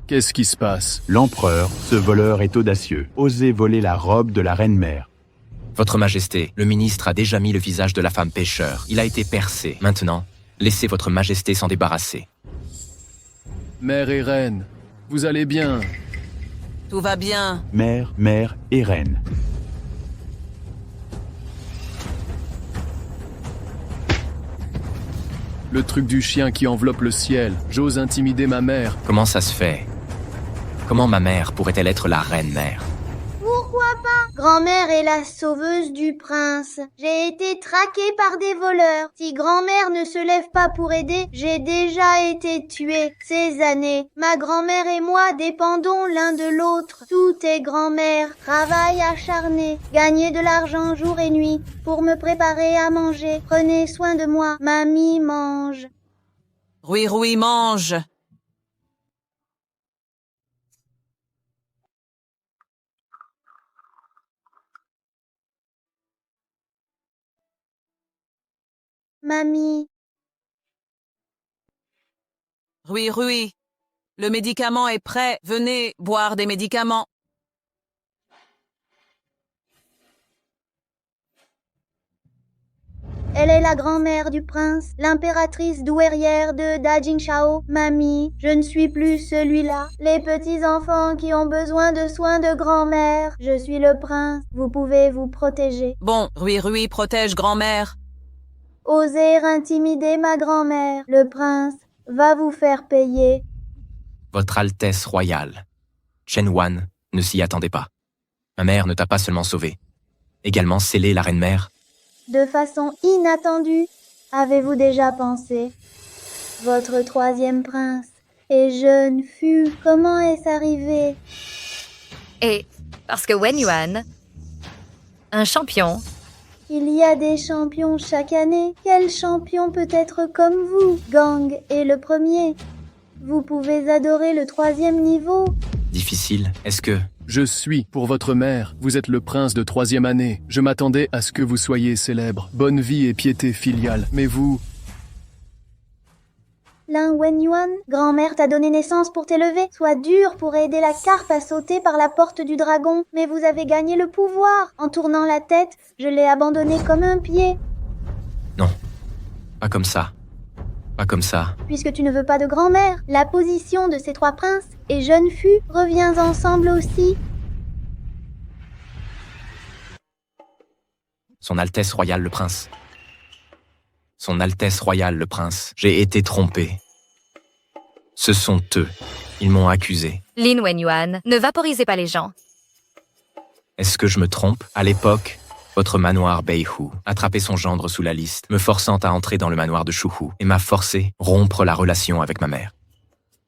Qu'est-ce qui se passe?
L'empereur, ce voleur est audacieux. Osez voler la robe de la reine-mère.
Votre Majesté, le ministre a déjà mis le visage de la femme pêcheur. Il a été percé. Maintenant, Laissez votre majesté s'en débarrasser.
Mère et reine, vous allez bien?
Tout va bien.
Mère, mère et reine.
Le truc du chien qui enveloppe le ciel. J'ose intimider ma mère.
Comment ça se fait? Comment ma mère pourrait-elle être la reine-mère?
Pourquoi pas? Grand-mère est la sauveuse du prince. J'ai été traquée par des voleurs. Si grand-mère ne se lève pas pour aider, j'ai déjà été tuée. Ces années, ma grand-mère et moi dépendons l'un de l'autre. Tout est grand-mère. Travail acharné. Gagner de l'argent jour et nuit pour me préparer à manger. Prenez soin de moi. Mamie mange.
Roui, mange.
Mamie.
Roui. Le médicament est prêt. Venez boire des médicaments.
Elle est la grand-mère du prince, l'impératrice douairière de Dajingshao. Mamie, je ne suis plus celui-là. Les petits enfants qui ont besoin de soins de grand-mère. Je suis le prince. Vous pouvez vous protéger.
Bon, Roui protège grand-mère.
Osez intimider ma grand-mère. Le prince va vous faire payer.
Votre Altesse royale. Chen Wan ne s'y attendait pas. Ma mère ne t'a pas seulement sauvé, également scellé la reine-mère.
De façon inattendue, avez-vous déjà pensé? Votre troisième prince est jeune fut. Comment est-ce arrivé?
Et parce que Wen Yuan, un champion,
Il y a des champions chaque année. Quel champion peut être comme vous? Gang est le premier. Vous pouvez adorer le 3e niveau.
Difficile, est-ce que...
Je suis pour votre mère. Vous êtes le prince de 3e année. Je m'attendais à ce que vous soyez célèbre. Bonne vie et piété filiale. Mais vous...
Lin Wenyuan, grand-mère t'a donné naissance pour t'élever. Sois dur pour aider la carpe à sauter par la porte du dragon. Mais vous avez gagné le pouvoir. En tournant la tête, je l'ai abandonné comme un pied.
Non, pas comme ça. Pas comme ça.
Puisque tu ne veux pas de grand-mère, la position de ces 3 princes et jeune fut, reviens ensemble aussi.
Son Altesse royale le prince. Son Altesse royale le prince. J'ai été trompé. Ce sont eux. Ils m'ont accusé.
Lin Wenyuan, ne vaporisez pas les gens.
Est-ce que je me trompe? À l'époque, votre manoir Beihu attrapait son gendre sous la liste, me forçant à entrer dans le manoir de Shuhu et m'a forcé rompre la relation avec ma mère.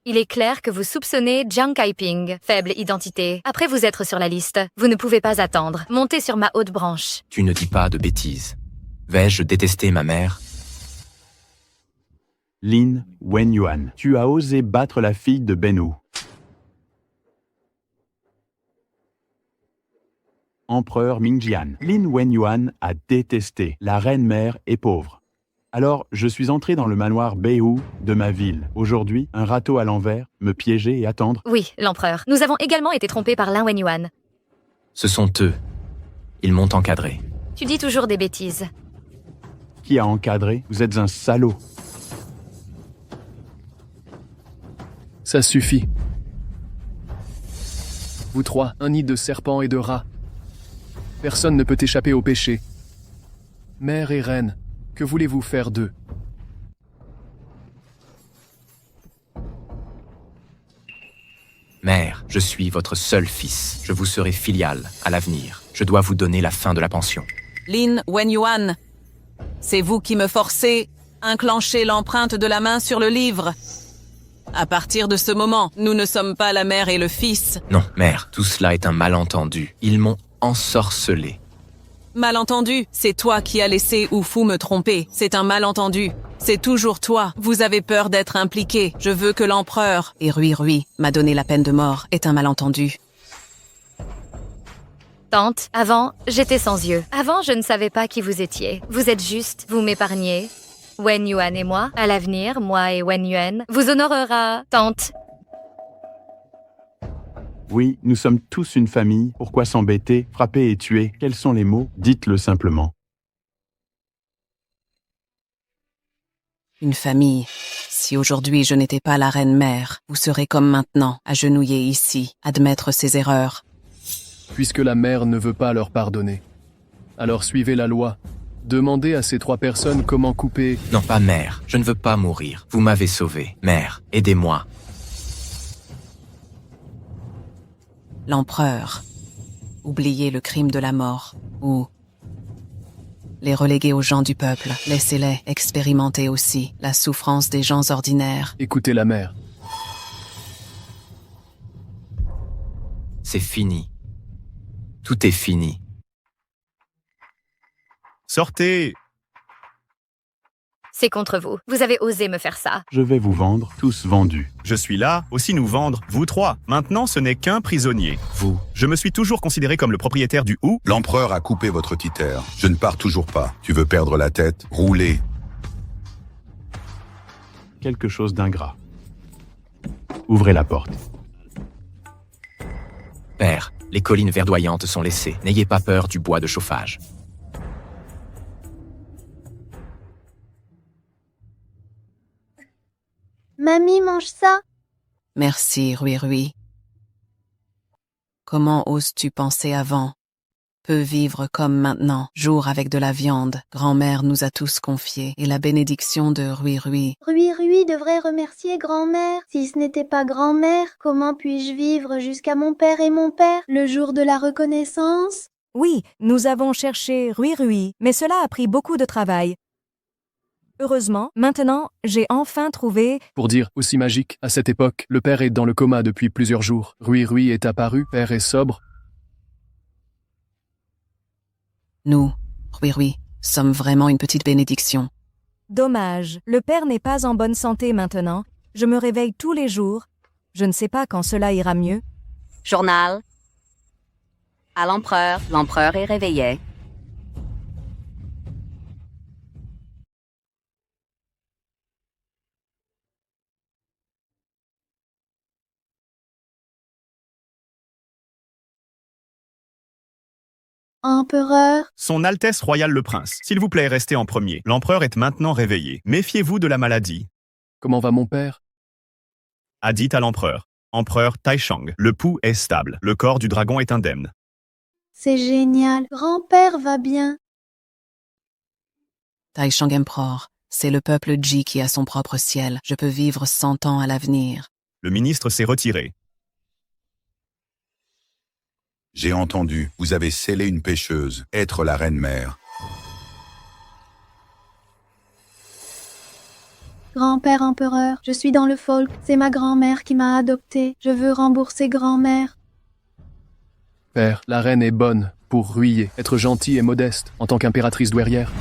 Il est clair que vous soupçonnez Jiang Kaiping, faible identité. Après vous être sur la liste, vous ne pouvez pas attendre. Montez sur ma haute branche.
Tu ne dis pas de bêtises. Vais-je détester ma mère?
Lin Wenyuan, tu as osé battre la fille de Benhu. Empereur Mingjian, Lin Wenyuan a détesté. La reine-mère est pauvre. Alors, je suis entré dans le manoir Beihu de ma ville. Aujourd'hui, un râteau à l'envers, me piéger et attendre.
Oui, l'empereur. Nous avons également été trompés par Lin Wenyuan.
Ce sont eux. Ils m'ont encadré.
Tu dis toujours des bêtises.
Qui a encadré? Vous êtes un salaud.
Ça suffit. Vous 3, un nid de serpents et de rats. Personne ne peut échapper au péché. Mère et reine, que voulez-vous faire d'eux?
Mère, je suis votre seul fils. Je vous serai filial à l'avenir. Je dois vous donner la fin de la pension.
Lin Wenyuan, c'est vous qui me forcez à enclencher l'empreinte de la main sur le livre. À partir de ce moment, nous ne sommes pas la mère et le fils.
Non, mère, tout cela est un malentendu. Ils m'ont ensorcelé.
Malentendu, c'est toi qui as laissé Ufu me tromper. C'est un malentendu. C'est toujours toi. Vous avez peur d'être impliqué. Je veux que l'empereur...
Et Rui m'a donné la peine de mort est un malentendu.
Tante, avant, j'étais sans yeux. Avant, je ne savais pas qui vous étiez. Vous êtes juste, vous m'épargnez. Wen Yuan et moi, à l'avenir, moi et Wen Yuan, vous honorera, tante.
Oui, nous sommes tous une famille. Pourquoi s'embêter, frapper et tuer? Quels sont les mots? Dites-le simplement.
Une famille. Si aujourd'hui je n'étais pas la reine-mère, vous serez comme maintenant, agenouillés ici, admettre ses erreurs.
Puisque la mère ne veut pas leur pardonner. Alors suivez la loi. Demandez à ces 3 personnes comment couper...
Non, pas mère. Je ne veux pas mourir. Vous m'avez sauvé. Mère, aidez-moi.
L'empereur. Oubliez le crime de la mort. Ou les reléguer aux gens du peuple. Laissez-les expérimenter aussi la souffrance des gens ordinaires.
Écoutez la mère.
C'est fini. Tout est fini.
Sortez!
C'est contre vous. Vous avez osé me faire ça.
Je vais vous vendre, tous vendus.
Je suis là, aussi nous vendre, vous 3. Maintenant, ce n'est qu'un prisonnier.
Vous.
Je me suis toujours considéré comme le propriétaire du ou.
L'empereur a coupé votre titère. Je ne pars toujours pas. Tu veux perdre la tête? Roulez.
Quelque chose d'ingrat. Ouvrez la porte.
Père, les collines verdoyantes sont laissées. N'ayez pas peur du bois de chauffage.
Mamie mange ça.
Merci, Rui. Comment oses-tu penser avant? Peut vivre comme maintenant, jour avec de la viande. Grand-mère nous a tous confiés, et la bénédiction de Rui.
Rui devrait remercier grand-mère. Si ce n'était pas grand-mère, comment puis-je vivre jusqu'à mon père et mon père, le jour de la reconnaissance?
Oui, nous avons cherché Rui, mais cela a pris beaucoup de travail. Heureusement, maintenant, j'ai enfin trouvé...
Pour dire aussi magique, à cette époque, le père est dans le coma depuis plusieurs jours. Rui est apparu, père est sobre.
Nous, Rui, sommes vraiment une petite bénédiction.
Dommage, le père n'est pas en bonne santé maintenant. Je me réveille tous les jours. Je ne sais pas quand cela ira mieux.
Journal. À l'empereur. L'empereur est réveillé.
Empereur,
Son Altesse royale le prince. S'il vous plaît, restez en premier. L'empereur est maintenant réveillé. Méfiez-vous de la maladie.
Comment va mon père?
A dit à l'empereur. Empereur Taishang. Le pouls est stable. Le corps du dragon est indemne.
c'est génial. Grand-père va bien.
Taishang Emperor, c'est le peuple Ji qui a son propre ciel. Je peux vivre 100 ans à l'avenir.
Le ministre s'est retiré.
J'ai entendu, vous avez scellé une pêcheuse, être la reine-mère.
Grand-père empereur, je suis dans le folk. C'est ma grand-mère qui m'a adopté. Je veux rembourser grand-mère.
Père, la reine est bonne, pour Rui, être gentille et modeste, en tant qu'impératrice douairière.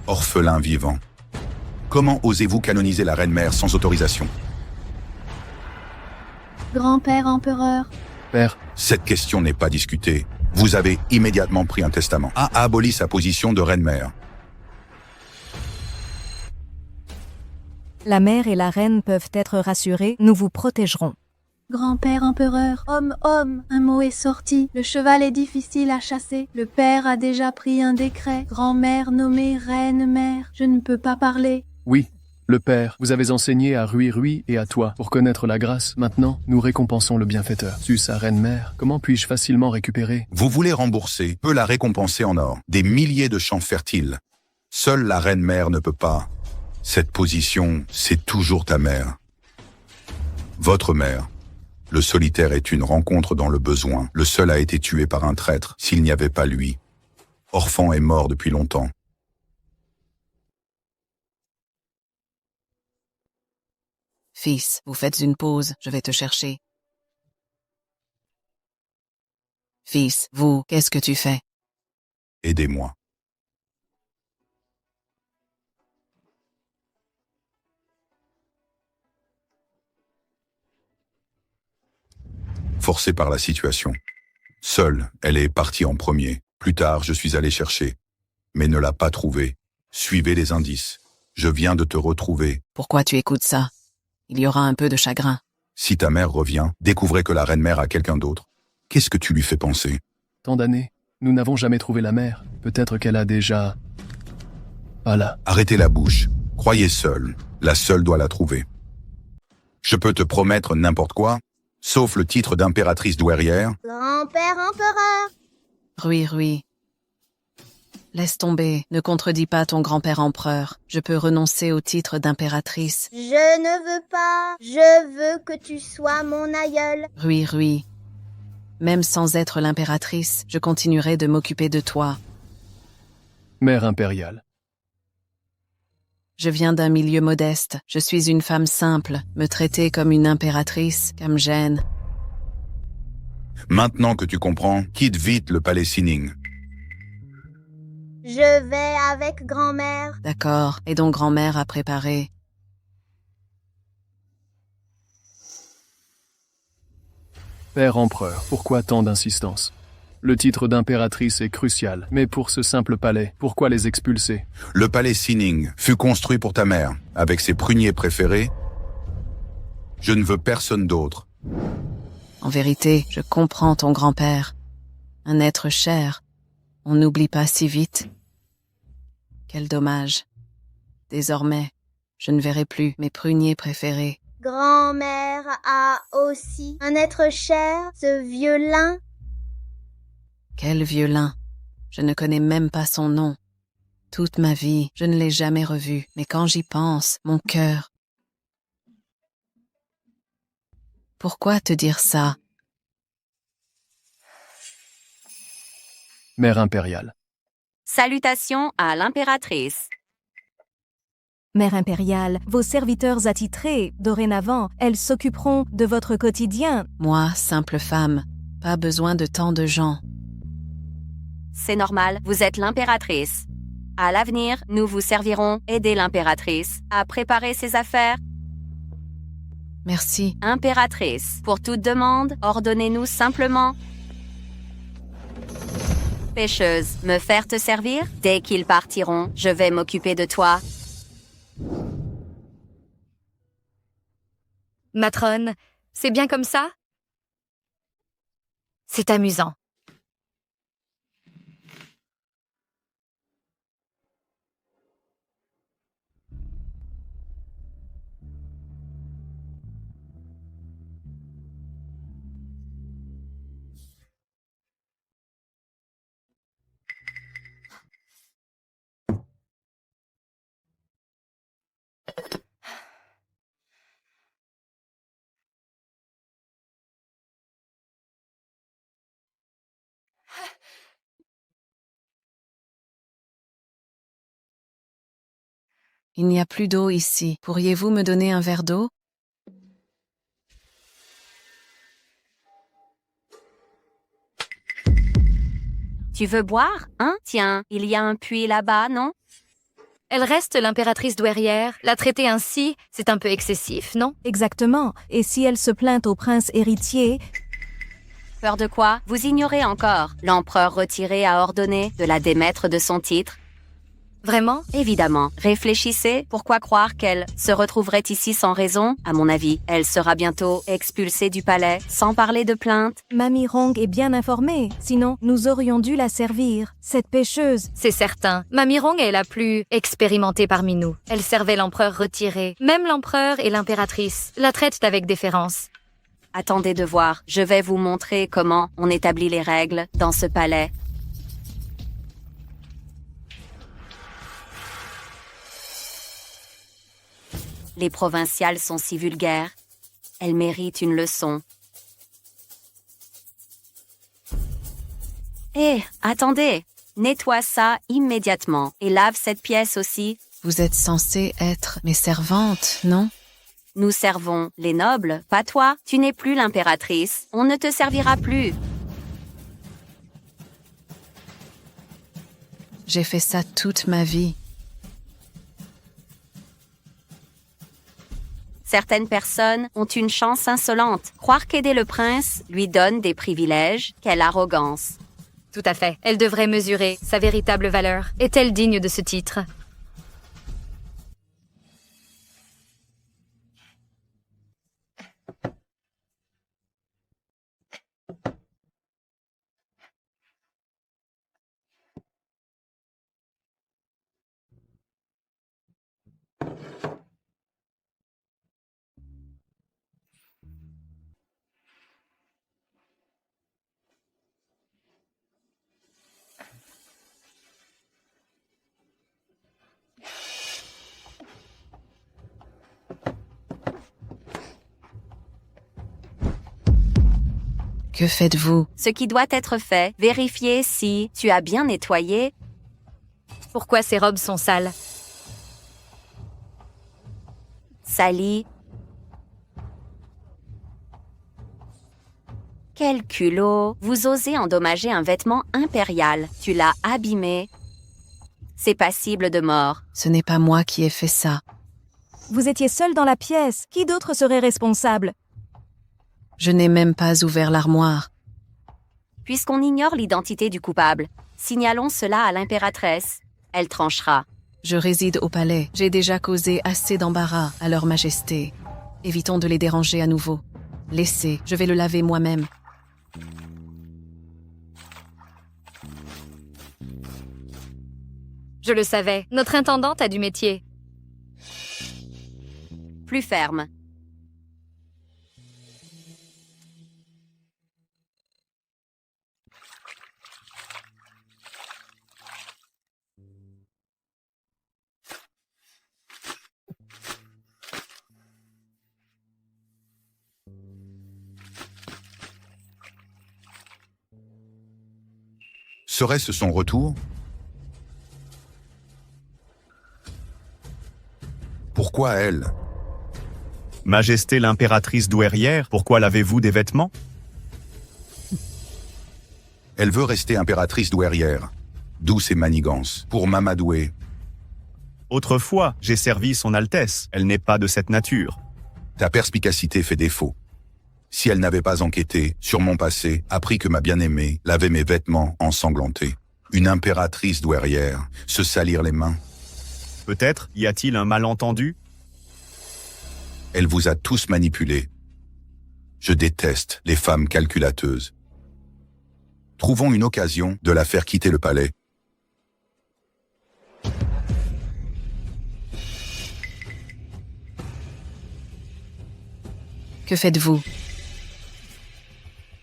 Orphelin vivant. Comment osez-vous canoniser la reine-mère sans autorisation?
Grand-père empereur,
Père,
Cette question n'est pas discutée. Vous avez immédiatement pris un testament. A aboli sa position de reine-mère.
La mère et la reine peuvent être rassurées, nous vous protégerons.
grand-père empereur, homme, un mot est sorti. Le cheval est difficile à chasser. Le père a déjà pris un décret. Grand-mère nommée reine-mère. Je ne peux pas parler.
oui, le Père, vous avez enseigné à Rui et à toi pour connaître la grâce. Maintenant, nous récompensons le bienfaiteur. Tu, sa reine-mère, comment puis-je facilement récupérer?
Vous voulez rembourser, peut la récompenser en or. Des milliers de champs fertiles. Seule la reine-mère ne peut pas. Cette position, c'est toujours ta mère. Votre mère. Le solitaire est une rencontre dans le besoin. Le seul a été tué par un traître, s'il n'y avait pas lui. Orphan est mort depuis longtemps.
Fils, vous faites une pause, je vais te chercher. Fils, vous, qu'est-ce que tu fais?
Aidez-moi. Forcée par la situation. Seule, elle est partie en premier. Plus tard, je suis allé chercher, mais ne l'a pas trouvée. Suivez les indices. Je viens de te retrouver.
Pourquoi tu écoutes ça? Il y aura un peu de chagrin.
Si ta mère revient, découvrez que la reine-mère a quelqu'un d'autre. Qu'est-ce que tu lui fais penser?
Tant d'années. Nous n'avons jamais trouvé la mère. Peut-être qu'elle a déjà... Pas là.
Arrêtez la bouche. Croyez seul. La seule doit la trouver. Je peux te promettre n'importe quoi, sauf le titre d'impératrice douairière.
Grand-père empereur.
Rui. Laisse tomber, ne contredis pas ton grand-père empereur. Je peux renoncer au titre d'impératrice.
Je ne veux pas. Je veux que tu sois mon aïeul.
Rui. Même sans être l'impératrice, je continuerai de m'occuper de toi.
Mère impériale.
Je viens d'un milieu modeste. Je suis une femme simple. Me traiter comme une impératrice, ça me gêne.
Maintenant que tu comprends, quitte vite le palais Sinning.
Je vais avec grand-mère.
D'accord, et donc grand-mère a préparé.
Père empereur, pourquoi tant d'insistance? Le titre d'impératrice est crucial, mais pour ce simple palais, pourquoi les expulser?
Le palais Sinning fut construit pour ta mère, avec ses pruniers préférés. Je ne veux personne d'autre.
En vérité, je comprends ton grand-père. Un être cher. On n'oublie pas si vite. Quel dommage. Désormais, je ne verrai plus mes pruniers préférés.
Grand-mère a aussi un être cher, ce vieux lin.
Quel vieux lin. Je ne connais même pas son nom. Toute ma vie, je ne l'ai jamais revu, mais quand j'y pense, mon cœur... Pourquoi te dire ça?
Mère impériale.
Salutations à l'impératrice.
Mère impériale, vos serviteurs attitrés, dorénavant, elles s'occuperont de votre quotidien.
Moi, simple femme, pas besoin de tant de gens.
C'est normal, vous êtes l'impératrice. À l'avenir, nous vous servirons aider l'impératrice à préparer ses affaires.
Merci.
Impératrice, pour toute demande, ordonnez-nous simplement. Pêcheuse, me faire te servir? Dès qu'ils partiront, je vais m'occuper de toi.
Matrone, c'est bien comme ça? C'est amusant.
Il n'y a plus d'eau ici. Pourriez-vous me donner un verre d'eau?
Tu veux boire, hein? Tiens, il y a un puits là-bas, non?
Elle reste l'impératrice douairière. La traiter ainsi, c'est un peu excessif, non?
Exactement. Et si elle se plaint au prince héritier,
Peur de quoi? Vous ignorez encore. L'empereur retiré a ordonné de la démettre de son titre.
Vraiment?
Évidemment. Réfléchissez, pourquoi croire qu'elle se retrouverait ici sans raison? À mon avis, elle sera bientôt expulsée du palais, sans parler de plainte.
Mamie Rong est bien informée. Sinon, nous aurions dû la servir. Cette pêcheuse.
C'est certain. Mamie Rong est la plus expérimentée parmi nous. Elle servait l'empereur retiré. Même l'empereur et l'impératrice la traitent avec déférence.
Attendez de voir. Je vais vous montrer comment on établit les règles dans ce palais. Les provinciales sont si vulgaires. Elles méritent une leçon. Hé, attendez! Nettoie ça immédiatement et lave cette pièce aussi.
Vous êtes censées être mes servantes, non?
Nous servons les nobles, pas toi. Tu n'es plus l'impératrice. On ne te servira plus.
J'ai fait ça toute ma vie.
Certaines personnes ont une chance insolente. Croire qu'aider le prince lui donne des privilèges, quelle arrogance.
Tout à fait. Elle devrait mesurer sa véritable valeur. Est-elle digne de ce titre?
Que faites-vous?
Ce qui doit être fait, vérifier si tu as bien nettoyé.
Pourquoi ces robes sont sales?
Sali. Quel culot! Vous osez endommager un vêtement impérial. Tu l'as abîmé. C'est passible de mort.
Ce n'est pas moi qui ai fait ça.
Vous étiez seul dans la pièce. Qui d'autre serait responsable?
Je n'ai même pas ouvert l'armoire.
Puisqu'on ignore l'identité du coupable, signalons cela à l'impératrice. Elle tranchera.
Je réside au palais. J'ai déjà causé assez d'embarras à leur majesté. Évitons de les déranger à nouveau. Laissez, je vais le laver moi-même.
Je le savais, notre intendante a du métier.
Plus ferme.
Serait-ce son retour? Pourquoi elle?
Majesté l'impératrice douairière, pourquoi lavez-vous des vêtements?
Elle veut rester impératrice douairière. D'où ses manigances. Pour m'amadouer.
Autrefois, j'ai servi son Altesse. Elle n'est pas de cette nature.
Ta perspicacité fait défaut. Si elle n'avait pas enquêté sur mon passé, appris que ma bien-aimée lavait mes vêtements ensanglantés. Une impératrice douairière, se salir les mains.
Peut-être y a-t-il un malentendu?
Elle vous a tous manipulés. Je déteste les femmes calculateuses. Trouvons une occasion de la faire quitter le palais.
Que faites-vous?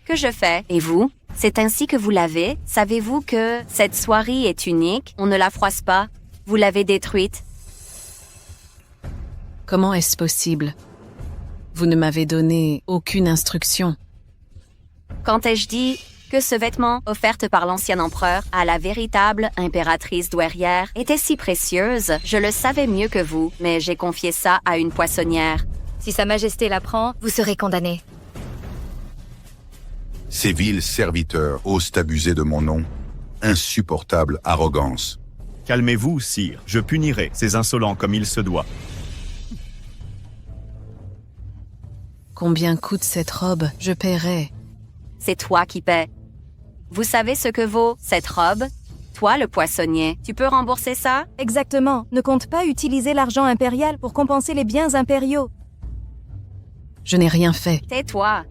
Que je fais? Et vous? C'est ainsi que vous l'avez? Savez-vous que cette soierie est unique? On ne la froisse pas. Vous l'avez détruite.
Comment est-ce possible? Vous ne m'avez donné aucune instruction.
Quand ai-je dit que ce vêtement, offert par l'ancien empereur à la véritable impératrice douairière, était si précieuse? Je le savais mieux que vous, mais j'ai confié ça à une poissonnière.
Si Sa Majesté l'apprend, vous serez condamné.
Ces vils serviteurs osent abuser de mon nom. Insupportable arrogance.
Calmez-vous, sire. Je punirai ces insolents comme il se doit.
Combien coûte cette robe? Je paierai.
C'est toi qui paies. Vous savez ce que vaut cette robe? Toi, le poissonnier, tu peux rembourser ça?
Exactement. Ne compte pas utiliser l'argent impérial pour compenser les biens impériaux.
Je n'ai rien fait.
Tais-toi.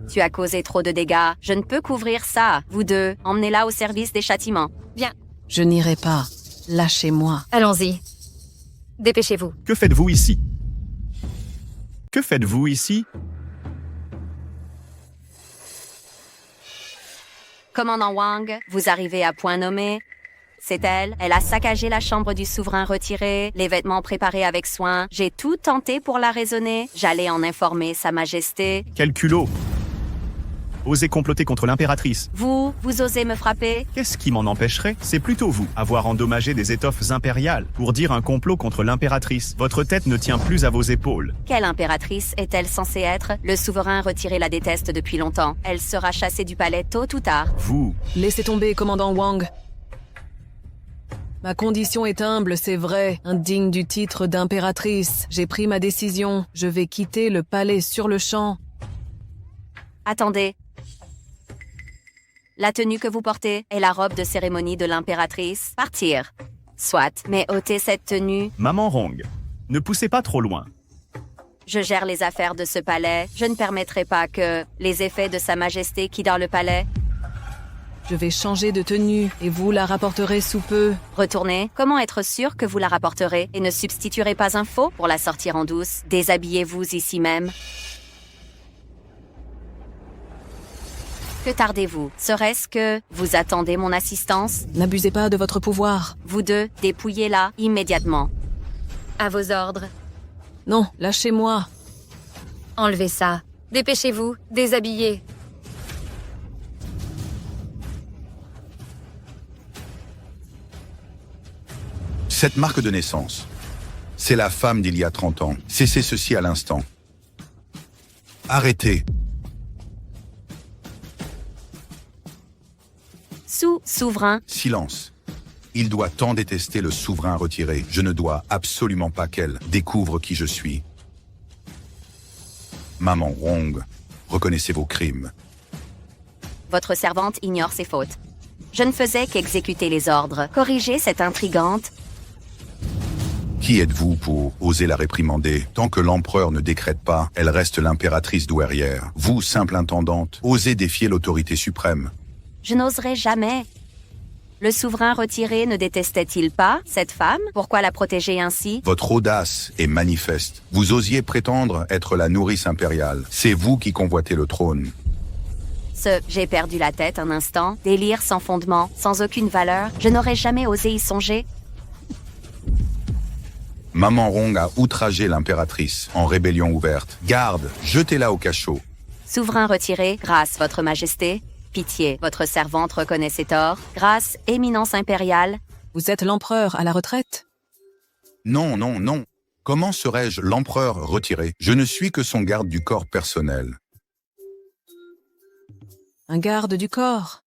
Tu as causé trop de dégâts. Je ne peux couvrir ça. Vous deux, emmenez-la au service des châtiments.
Viens,
Je n'irai pas. Lâchez-moi.
allons-y. Dépêchez-vous.
Que faites-vous ici? Que faites-vous ici?
Commandant Wang, vous arrivez à point nommé. C'est elle. Elle a saccagé la chambre du souverain retiré, les vêtements préparés avec soin. J'ai tout tenté pour la raisonner. J'allais en informer Sa Majesté.
Quel culot! Osez comploter contre l'impératrice.
Vous osez me frapper?
Qu'est-ce qui m'en empêcherait? C'est plutôt vous, avoir endommagé des étoffes impériales pour dire un complot contre l'impératrice. Votre tête ne tient plus à vos épaules.
Quelle impératrice est-elle censée être? Le souverain retiré la déteste depuis longtemps. Elle sera chassée du palais tôt ou tard.
Vous,
Laissez tomber, commandant Wang. Ma condition est humble, c'est vrai, indigne du titre d'impératrice. J'ai pris ma décision. Je vais quitter le palais sur le champ.
Attendez. La tenue que vous portez est la robe de cérémonie de l'impératrice. Partir. Soit, mais ôtez cette tenue.
Maman Rong, ne poussez pas trop loin.
Je gère les affaires de ce palais. Je ne permettrai pas que les effets de Sa Majesté quittent dans le palais.
Je vais changer de tenue et vous la rapporterez sous peu.
Retournez. Comment être sûr que vous la rapporterez et ne substituerez pas un faux pour la sortir en douce? Déshabillez-vous ici même. Que tardez-vous? Serait-ce que vous attendez mon assistance?
N'abusez pas de votre pouvoir.
Vous deux, dépouillez-la immédiatement.
À vos ordres.
Non, lâchez-moi.
Enlevez ça. Dépêchez-vous. Déshabillez.
Cette marque de naissance, c'est la femme d'il y a 30 ans. Cessez ceci à l'instant. Arrêtez.
Souverain,
Silence. Il doit tant détester le souverain retiré. Je ne dois absolument pas qu'elle découvre qui je suis. Maman Wong, reconnaissez vos crimes.
votre servante ignore ses fautes. Je ne faisais qu'exécuter les ordres. Corrigez cette intrigante.
Qui êtes-vous pour oser la réprimander? Tant que l'empereur ne décrète pas, elle reste l'impératrice douairière. Vous, simple intendante, osez défier l'autorité suprême.
Je n'oserais jamais. Le souverain retiré ne détestait-il pas cette femme? Pourquoi la protéger ainsi?
Votre audace est manifeste. Vous osiez prétendre être la nourrice impériale. C'est vous qui convoitez le trône.
J'ai perdu la tête un instant. Délire sans fondement, sans aucune valeur. Je n'aurais jamais osé y songer.
Maman Wong a outragé l'impératrice en rébellion ouverte. Garde, jetez-la au cachot.
Souverain retiré, grâce, votre majesté. Pitié, votre servante reconnaît ses torts. Grâce, éminence impériale.
Vous êtes l'empereur à la retraite?
Non, non, non. Comment serais-je l'empereur retiré? Je ne suis que son garde du corps personnel.
Un garde du corps?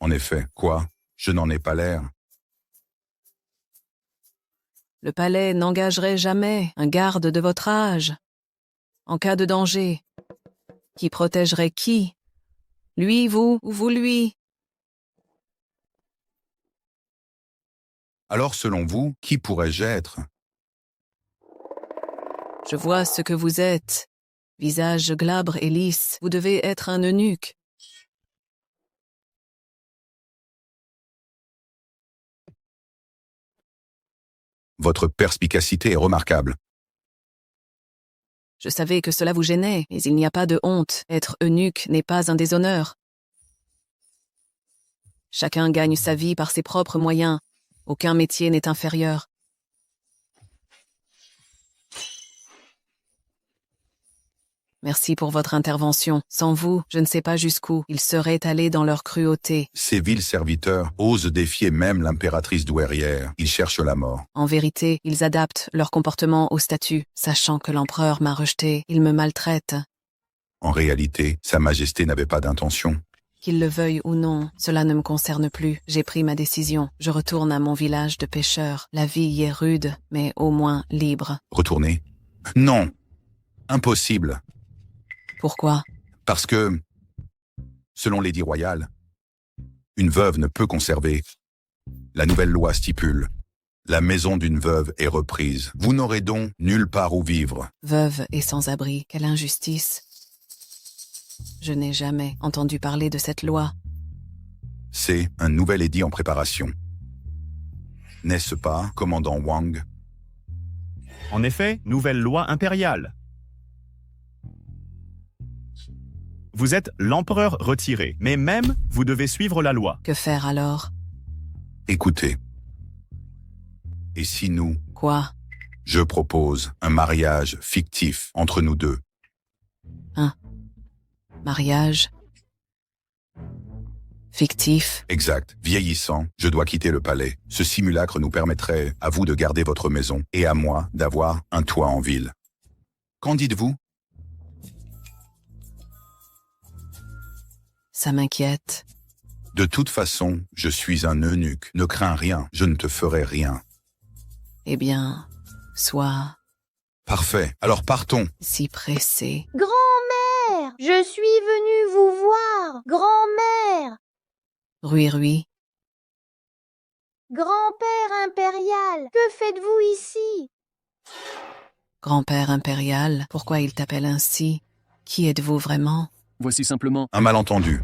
En effet, quoi? Je n'en ai pas l'air.
Le palais n'engagerait jamais un garde de votre âge. En cas de danger, qui protégerait qui? Lui, vous, ou vous, lui?
Alors, selon vous, qui pourrais-je être?
Je vois ce que vous êtes. Visage glabre et lisse, vous devez être un eunuque.
Votre perspicacité est remarquable.
Je savais que cela vous gênait, mais il n'y a pas de honte. Être eunuque n'est pas un déshonneur. Chacun gagne sa vie par ses propres moyens. Aucun métier n'est inférieur. Merci pour votre intervention. Sans vous, je ne sais pas jusqu'où ils seraient allés dans leur cruauté.
Ces vils serviteurs osent défier même l'impératrice douairière. Ils cherchent la mort.
En vérité, ils adaptent leur comportement au statut. Sachant que l'empereur m'a rejeté, ils me maltraitent.
En réalité, Sa Majesté n'avait pas d'intention.
Qu'ils le veuillent ou non, cela ne me concerne plus. J'ai pris ma décision. Je retourne à mon village de pêcheurs. La vie y est rude, mais au moins libre.
Retourner? Non. Impossible.
Pourquoi?
Parce que, selon l'édit royal, une veuve ne peut conserver. La nouvelle loi stipule. La maison d'une veuve est reprise. Vous n'aurez donc nulle part où vivre.
Veuve et sans-abri, quelle injustice. Je n'ai jamais entendu parler de cette loi.
C'est un nouvel édit en préparation. N'est-ce pas, commandant Wang?
En effet, nouvelle loi impériale. Vous êtes l'empereur retiré, mais même, vous devez suivre la loi.
Que faire alors?
Écoutez. Et si nous...
Quoi?
Je propose un mariage fictif entre nous deux.
Un mariage fictif?
Exact. Vieillissant, je dois quitter le palais. Ce simulacre nous permettrait à vous de garder votre maison et à moi d'avoir un toit en ville. Qu'en dites-vous?
Ça m'inquiète.
De toute façon, je suis un eunuque. Ne crains rien, je ne te ferai rien.
Eh bien, sois
Parfait, alors partons.
si pressé.
Grand-mère, je suis venue vous voir. Grand-mère,
Rui,
grand-père impérial, que faites-vous ici?
grand-père impérial, pourquoi il t'appelle ainsi? Qui êtes-vous vraiment?
Voici simplement...
Un malentendu.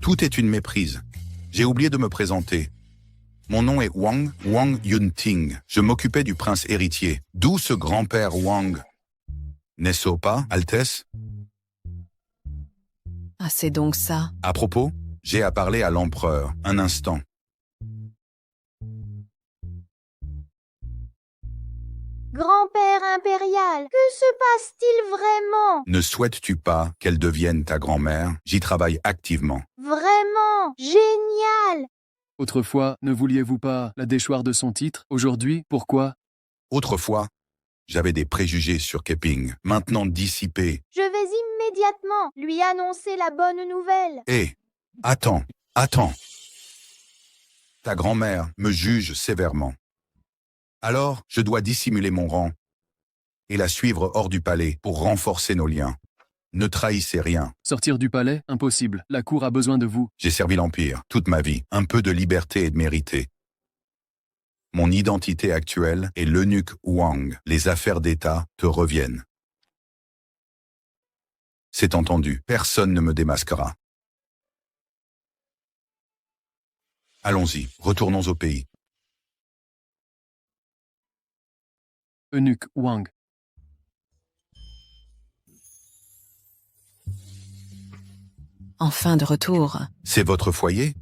Tout est une méprise. J'ai oublié de me présenter. Mon nom est Wang Yunting. Je m'occupais du prince héritier. D'où ce grand-père Wang? N'est-ce pas, Altesse?
Ah, c'est donc ça.
À propos, j'ai à parler à l'empereur. Un instant.
Grand-père impérial, que se passe-t-il vraiment?
Ne souhaites-tu pas qu'elle devienne ta grand-mère? J'y travaille activement.
Vraiment? Génial!
Autrefois, ne vouliez-vous pas la déchoir de son titre? Aujourd'hui, pourquoi?
Autrefois, j'avais des préjugés sur Keping, maintenant dissipés.
Je vais immédiatement lui annoncer la bonne nouvelle.
Hé, attends. Ta grand-mère me juge sévèrement. Alors, je dois dissimuler mon rang et la suivre hors du palais pour renforcer nos liens. Ne trahissez rien.
Sortir du palais? Impossible. La cour a besoin de vous.
J'ai servi l'Empire toute ma vie. Un peu de liberté est de mériter. Mon identité actuelle est l'eunuque Wang. Les affaires d'État te reviennent. C'est entendu. Personne ne me démasquera. Allons-y. Retournons au pays.
Eunuque Wang.
Enfin de retour.
C'est votre foyer?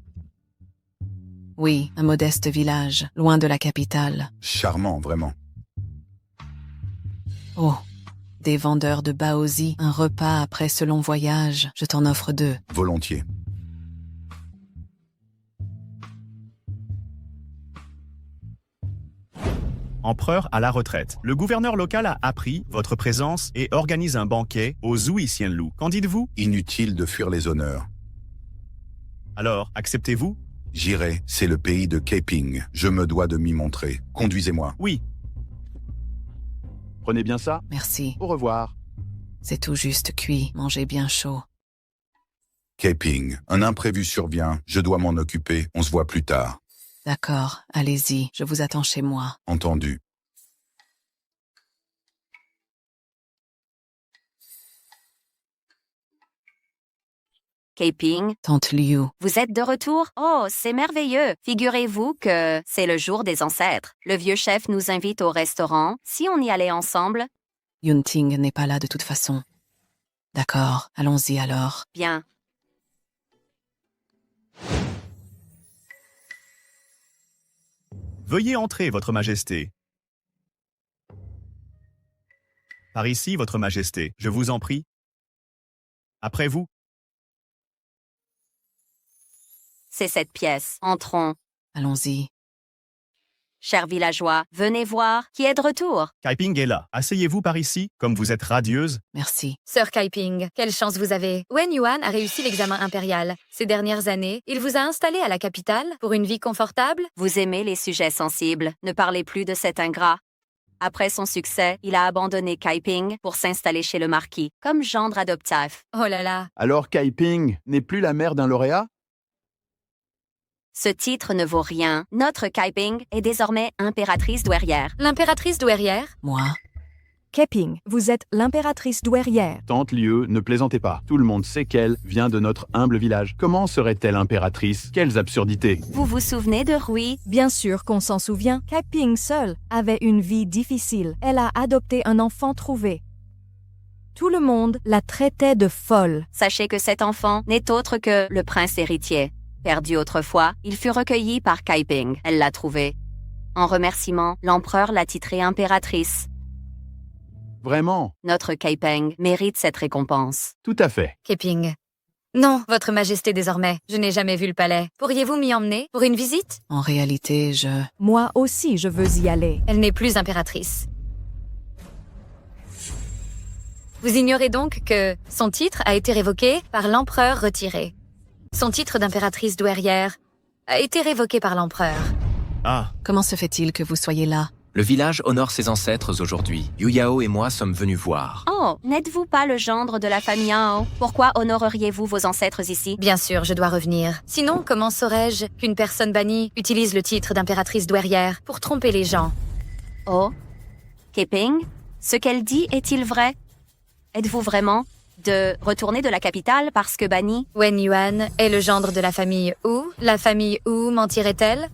Oui, un modeste village, loin de la capitale.
Charmant, vraiment.
Oh, des vendeurs de baozi, un repas après ce long voyage, je t'en offre 2.
Volontiers.
Empereur à la retraite. Le gouverneur local a appris votre présence et organise un banquet au Zui Xianlu. Qu'en dites-vous?
Inutile de fuir les honneurs.
Alors, acceptez-vous?
J'irai, c'est le pays de Keping. Je me dois de m'y montrer. Conduisez-moi.
Oui.
Prenez bien ça.
Merci.
Au revoir.
C'est tout juste cuit, mangez bien chaud.
Keping, un imprévu survient. Je dois m'en occuper. On se voit plus tard.
D'accord, allez-y, je vous attends chez moi.
Entendu.
Keping,
Tante Liu,
vous êtes de retour? Oh, c'est merveilleux. Figurez-vous que c'est le jour des ancêtres. Le vieux chef nous invite au restaurant. Si on y allait ensemble?
Yunting n'est pas là de toute façon. D'accord, allons-y alors.
Bien.
Veuillez entrer, Votre Majesté. Par ici, Votre Majesté, je vous en prie. Après vous.
C'est cette pièce. Entrons.
Allons-y.
Chers villageois, venez voir. Qui est de retour?
Kaiping est là. Asseyez-vous par ici, comme vous êtes radieuse.
Merci.
Sœur Kaiping, quelle chance vous avez. Wen Yuan a réussi l'examen impérial. Ces dernières années, il vous a installé à la capitale pour une vie confortable?
Vous aimez les sujets sensibles. Ne parlez plus de cet ingrat. Après son succès, il a abandonné Kaiping pour s'installer chez le marquis, comme gendre adoptif.
Oh là là.
Alors Kaiping n'est plus la mère d'un lauréat?
Ce titre ne vaut rien. Notre Kaiping est désormais impératrice douairière.
L'impératrice douairière?
Moi?
Keping, vous êtes l'impératrice douairière.
Tante Lieu, ne plaisantez pas. Tout le monde sait qu'elle vient de notre humble village. Comment serait-elle impératrice? Quelles absurdités!
Vous vous souvenez de Rui?
Bien sûr qu'on s'en souvient. Keping seule avait une vie difficile. Elle a adopté un enfant trouvé. Tout le monde la traitait de folle.
Sachez que cet enfant n'est autre que le prince héritier. Perdu autrefois, il fut recueilli par Kaiping. Elle l'a trouvé. En remerciement, l'empereur l'a titrée impératrice.
Vraiment?
Notre Kaiping mérite cette récompense.
Tout à fait.
Keping. Non, Votre Majesté désormais. Je n'ai jamais vu le palais. Pourriez-vous m'y emmener pour une visite?
En réalité,
Moi aussi, je veux y aller.
Elle n'est plus impératrice. Vous ignorez donc que son titre a été révoqué par l'empereur retiré. Son titre d'impératrice douairière a été révoqué par l'empereur.
Ah,
comment se fait-il que vous soyez là?
Le village honore ses ancêtres aujourd'hui. Yu Yao et moi sommes venus voir.
Oh, n'êtes-vous pas le gendre de la famille Yao? Pourquoi honoreriez-vous vos ancêtres ici?
Bien sûr, je dois revenir. Sinon, comment saurais-je qu'une personne bannie utilise le titre d'impératrice douairière pour tromper les gens?
Oh, Keping, ce qu'elle dit est-il vrai? Êtes-vous vraiment de retourner de la capitale parce que banni?
Wen Yuan est le gendre de la famille Wu. La famille Wu mentirait-elle?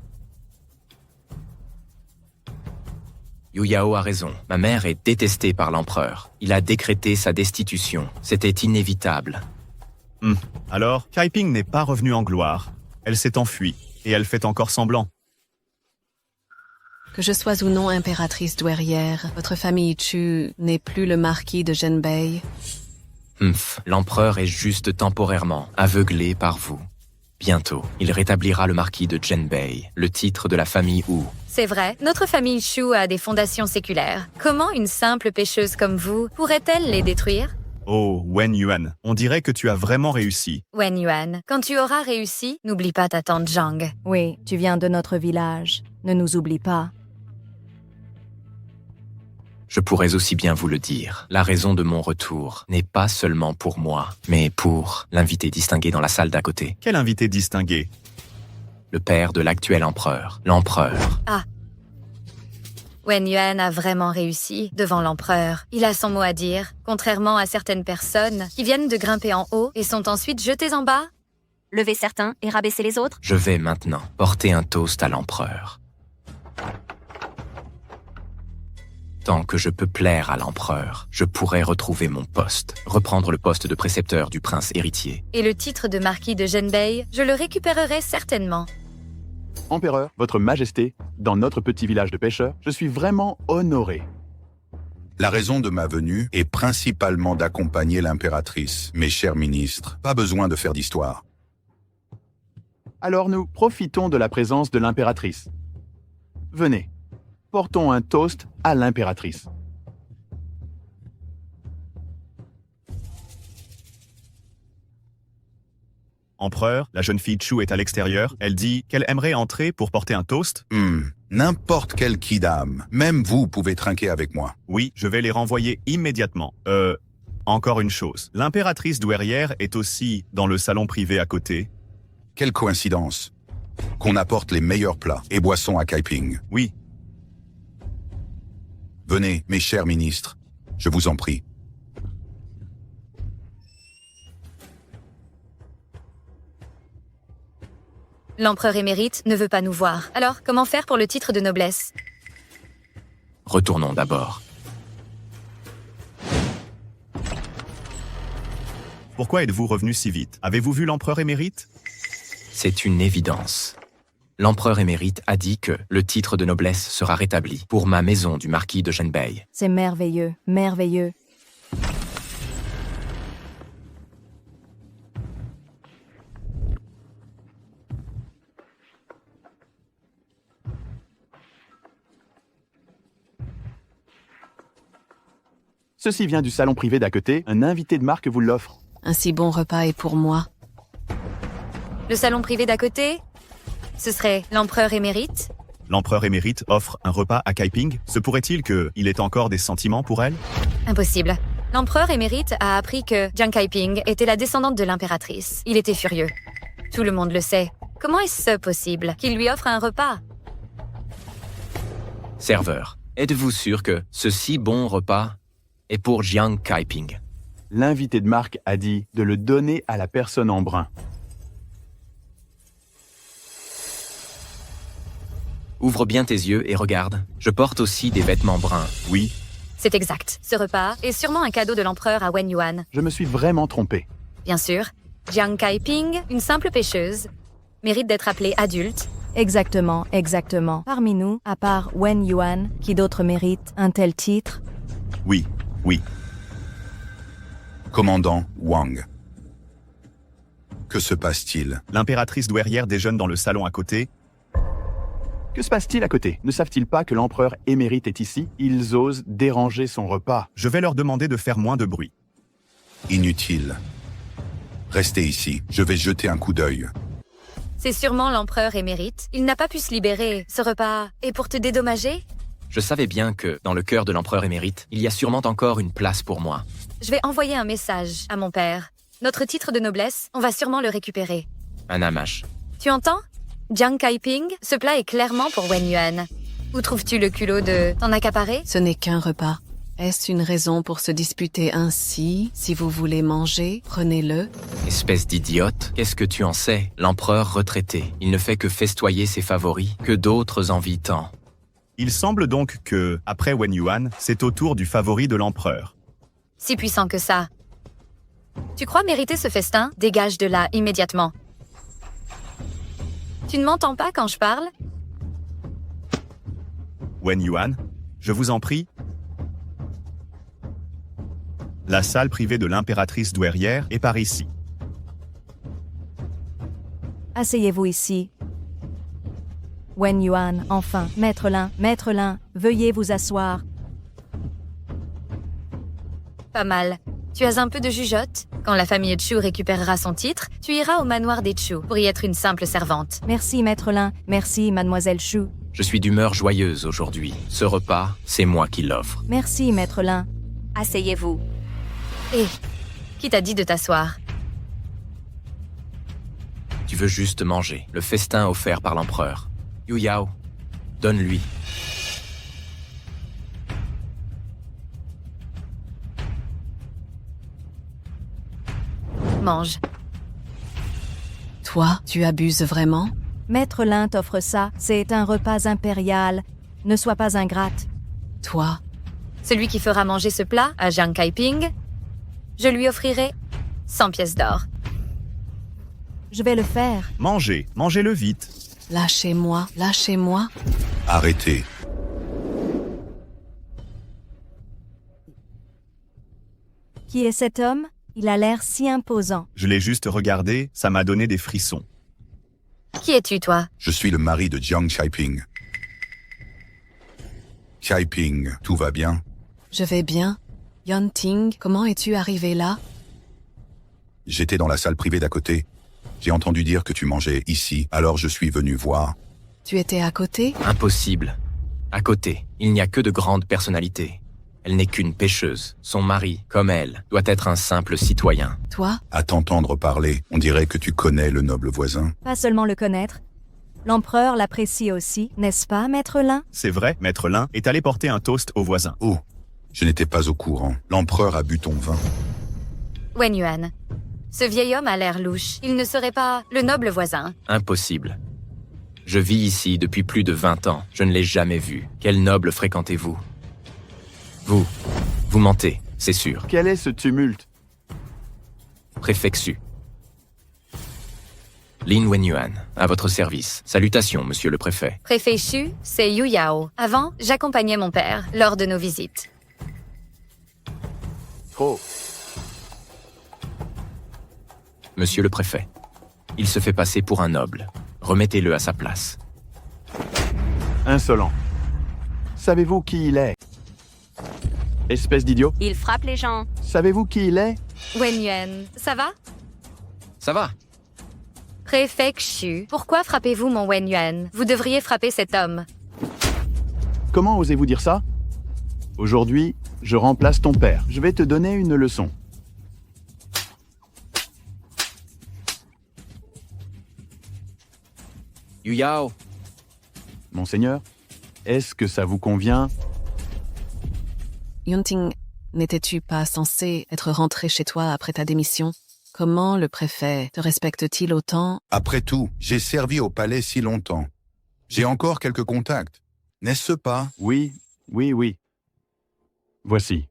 Yu Yao a raison. Ma mère est détestée par l'empereur. Il a décrété sa destitution. C'était inévitable.
Alors, Kaiping n'est pas revenue en gloire. Elle s'est enfuie, et elle fait encore semblant.
Que je sois ou non impératrice douairière, votre famille Chu n'est plus le marquis de Zhenbei.
L'empereur est juste temporairement aveuglé par vous. Bientôt, il rétablira le marquis de Zhenbei, le titre de la famille Wu.
C'est vrai, notre famille Shu a des fondations séculaires. Comment une simple pêcheuse comme vous pourrait-elle les détruire?
Oh, Wen Yuan, on dirait que tu as vraiment réussi.
Wen Yuan, quand tu auras réussi, n'oublie pas ta tante Zhang.
Oui, tu viens de notre village. Ne nous oublie pas.
Je pourrais aussi bien vous le dire. La raison de mon retour n'est pas seulement pour moi, mais pour l'invité distingué dans la salle d'à côté.
Quel invité distingué?
Le père de l'actuel empereur, l'empereur.
Ah. Wen Yuan a vraiment réussi devant l'empereur. Il a son mot à dire, contrairement à certaines personnes qui viennent de grimper en haut et sont ensuite jetées en bas.
Lever certains et rabaisser les autres?
Je vais maintenant porter un toast à l'empereur. Tant que je peux plaire à l'empereur, je pourrai retrouver mon poste, reprendre le poste de précepteur du prince héritier.
Et le titre de marquis de Zhenbei, je le récupérerai certainement.
Empereur, votre majesté, dans notre petit village de pêcheurs, je suis vraiment honoré.
La raison de ma venue est principalement d'accompagner l'impératrice. Mes chers ministres, pas besoin de faire d'histoire.
Alors nous profitons de la présence de l'impératrice. Venez, portons un toast à l'impératrice.
Empereur, la jeune fille Chu est à l'extérieur. Elle dit qu'elle aimerait entrer pour porter un toast.
N'importe quel kidam, même vous pouvez trinquer avec moi.
Oui, je vais les renvoyer immédiatement. Encore une chose. L'impératrice douairière est aussi dans le salon privé à côté.
Quelle coïncidence qu'on apporte les meilleurs plats et boissons à Kaiping.
Oui.
Venez, mes chers ministres, je vous en prie.
L'empereur émérite ne veut pas nous voir. Alors, comment faire pour le titre de noblesse?
Retournons d'abord.
Pourquoi êtes-vous revenu si vite? Avez-vous vu l'empereur émérite?
C'est une évidence. L'empereur émérite a dit que le titre de noblesse sera rétabli pour ma maison du marquis de Zhenbei.
C'est merveilleux, merveilleux.
Ceci vient du salon privé d'à côté. Un invité de marque vous l'offre.
Un si bon repas est pour moi.
Le salon privé d'à côté? Ce serait l'empereur émérite?
L'empereur émérite offre un repas à Kaiping. Se pourrait-il qu'il ait encore des sentiments pour elle?
Impossible. L'empereur émérite a appris que Jiang Kaiping était la descendante de l'impératrice. Il était furieux. Tout le monde le sait. Comment est-ce possible qu'il lui offre un repas?
Serveur, êtes-vous sûr que ce si bon repas est pour Jiang Kaiping?
L'invité de marque a dit de le donner à la personne en brun.
Ouvre bien tes yeux et regarde. Je porte aussi des vêtements bruns.
Oui.
C'est exact. Ce repas est sûrement un cadeau de l'empereur à Wen Yuan.
Je me suis vraiment trompé.
Bien sûr, Jiang Kaiping, une simple pêcheuse, mérite d'être appelée adulte.
Exactement, exactement. Parmi nous, à part Wen Yuan, qui d'autre mérite un tel titre?
Oui, oui.
Commandant Wang. Que se passe-t-il?
L'impératrice douairière déjeune dans le salon à côté.
Que se passe-t-il à côté? Ne savent-ils pas que l'empereur émérite est ici? Ils osent déranger son repas.
Je vais leur demander de faire moins de bruit.
Inutile. Restez ici, je vais jeter un coup d'œil.
C'est sûrement l'empereur émérite. Il n'a pas pu se libérer. Ce repas est pour te dédommager?
Je savais bien que, dans le cœur de l'empereur émérite, il y a sûrement encore une place pour moi.
Je vais envoyer un message à mon père. Notre titre de noblesse, on va sûrement le récupérer.
Un amash.
Tu entends? Jiang Kaiping, ce plat est clairement pour Wen Yuan. Où trouves-tu le culot de t'en accaparer?
Ce n'est qu'un repas. Est-ce une raison pour se disputer ainsi? Si vous voulez manger, prenez-le.
Espèce d'idiote, qu'est-ce que tu en sais? L'empereur retraité, il ne fait que festoyer ses favoris, que d'autres envient tant.
Il semble donc que, après Wen Yuan, c'est au tour du favori de l'empereur.
Si puissant que ça. Tu crois mériter ce festin? Dégage de là, immédiatement. Tu ne m'entends pas quand je parle?
Wen Yuan, je vous en prie. La salle privée de l'impératrice douairière est par ici.
Asseyez-vous ici. Wen Yuan, enfin, Maître Lin, veuillez vous asseoir.
Pas mal. Tu as un peu de jugeote? Quand la famille Chu récupérera son titre, tu iras au manoir des Chu pour y être une simple servante.
Merci, Maître Lin. Merci, Mademoiselle Chu.
Je suis d'humeur joyeuse aujourd'hui. Ce repas, c'est moi qui l'offre.
Merci, Maître Lin.
Asseyez-vous.
Hé, qui t'a dit de t'asseoir?
Tu veux juste manger le festin offert par l'empereur. Yu Yao, donne-lui.
Mange.
Toi, tu abuses vraiment?
Maître Lin t'offre ça. C'est un repas impérial. Ne sois pas ingrate.
Toi,
Celui qui fera manger ce plat à Jiang Kaiping, je lui offrirai 100 pièces d'or.
Je vais le faire.
Mangez, mangez-le vite.
lâchez-moi, lâchez-moi.
Arrêtez.
Qui est cet homme? Il a l'air si imposant.
Je l'ai juste regardé, ça m'a donné des frissons.
Qui es-tu, toi?
Je suis le mari de Jiang Kaiping. Kaiping, tout va bien?
Je vais bien. Yunting, comment es-tu arrivé là?
J'étais dans la salle privée d'à côté. J'ai entendu dire que tu mangeais ici, alors je suis venu voir.
Tu étais à côté?
Impossible. À côté, il n'y a que de grandes personnalités. Elle n'est qu'une pêcheuse. Son mari, comme elle, doit être un simple citoyen.
Toi?
À t'entendre parler, on dirait que tu connais le noble voisin.
Pas seulement le connaître. L'empereur l'apprécie aussi, n'est-ce pas, Maître Lin?
C'est vrai, Maître Lin est allé porter un toast au voisin.
Oh, je n'étais pas au courant. L'empereur a bu ton vin.
Wen Yuan. Ce vieil homme a l'air louche. Il ne serait pas le noble voisin.
Impossible. Je vis ici depuis plus de 20 ans. Je ne l'ai jamais vu. Quel noble fréquentez-vous? Vous mentez, c'est sûr.
Quel est ce tumulte?
Préfet. Lin Wenyuan, à votre service. Salutations, monsieur le préfet.
Préfet Xu, c'est Yu Yao. Avant, j'accompagnais mon père lors de nos visites.
Trop.
Monsieur le préfet, il se fait passer pour un noble. Remettez-le à sa place.
Insolent. Savez-vous qui il est? Espèce d'idiot.
Il frappe les gens.
Savez-vous qui il est?
Wen Yuan, ça va?
Ça va?
Préfet Xu, pourquoi frappez-vous mon Wen Yuan? Vous devriez frapper cet homme.
Comment osez-vous dire ça? Aujourd'hui, je remplace ton père. Je vais te donner une leçon.
Yu Yao,
Monseigneur, est-ce que ça vous convient?
Yunting, n'étais-tu pas censé être rentré chez toi après ta démission? Comment le préfet te respecte-t-il autant?
Après tout, j'ai servi au palais si longtemps. J'ai encore quelques contacts. N'est-ce pas?
Oui. Voici.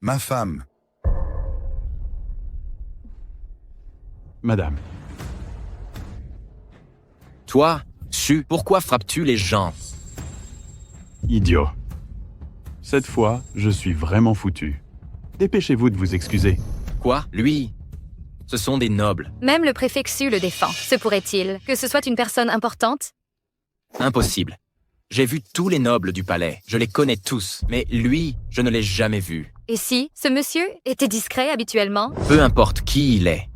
Ma femme.
Madame.
toi, Xu, pourquoi frappes-tu les gens?
Idiot. Cette fois, je suis vraiment foutu. Dépêchez-vous de vous excuser.
Quoi? Lui? Ce sont des nobles.
Même le préfet Xu le défend. Se pourrait-il que ce soit une personne importante?
Impossible. J'ai vu tous les nobles du palais. Je les connais tous. Mais lui, je ne l'ai jamais vu.
Et si ce monsieur était discret habituellement?
Peu importe qui il est.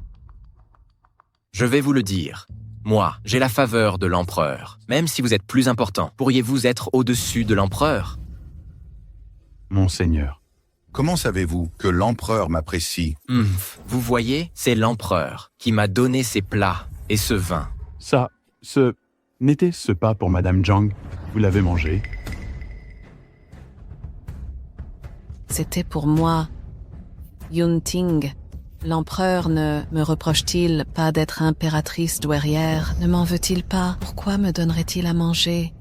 Je vais vous le dire. Moi, j'ai la faveur de l'empereur. Même si vous êtes plus important, pourriez-vous être au-dessus de l'empereur?
Monseigneur.
Comment savez-vous que l'empereur m'apprécie?
Vous voyez, c'est l'empereur qui m'a donné ces plats et ce vin.
N'était-ce pas pour Madame Jiang? Vous l'avez mangé?
C'était pour moi. Yunting, l'empereur ne me reproche-t-il pas d'être impératrice douairière? Ne m'en veut-il pas? Pourquoi me donnerait-il à manger?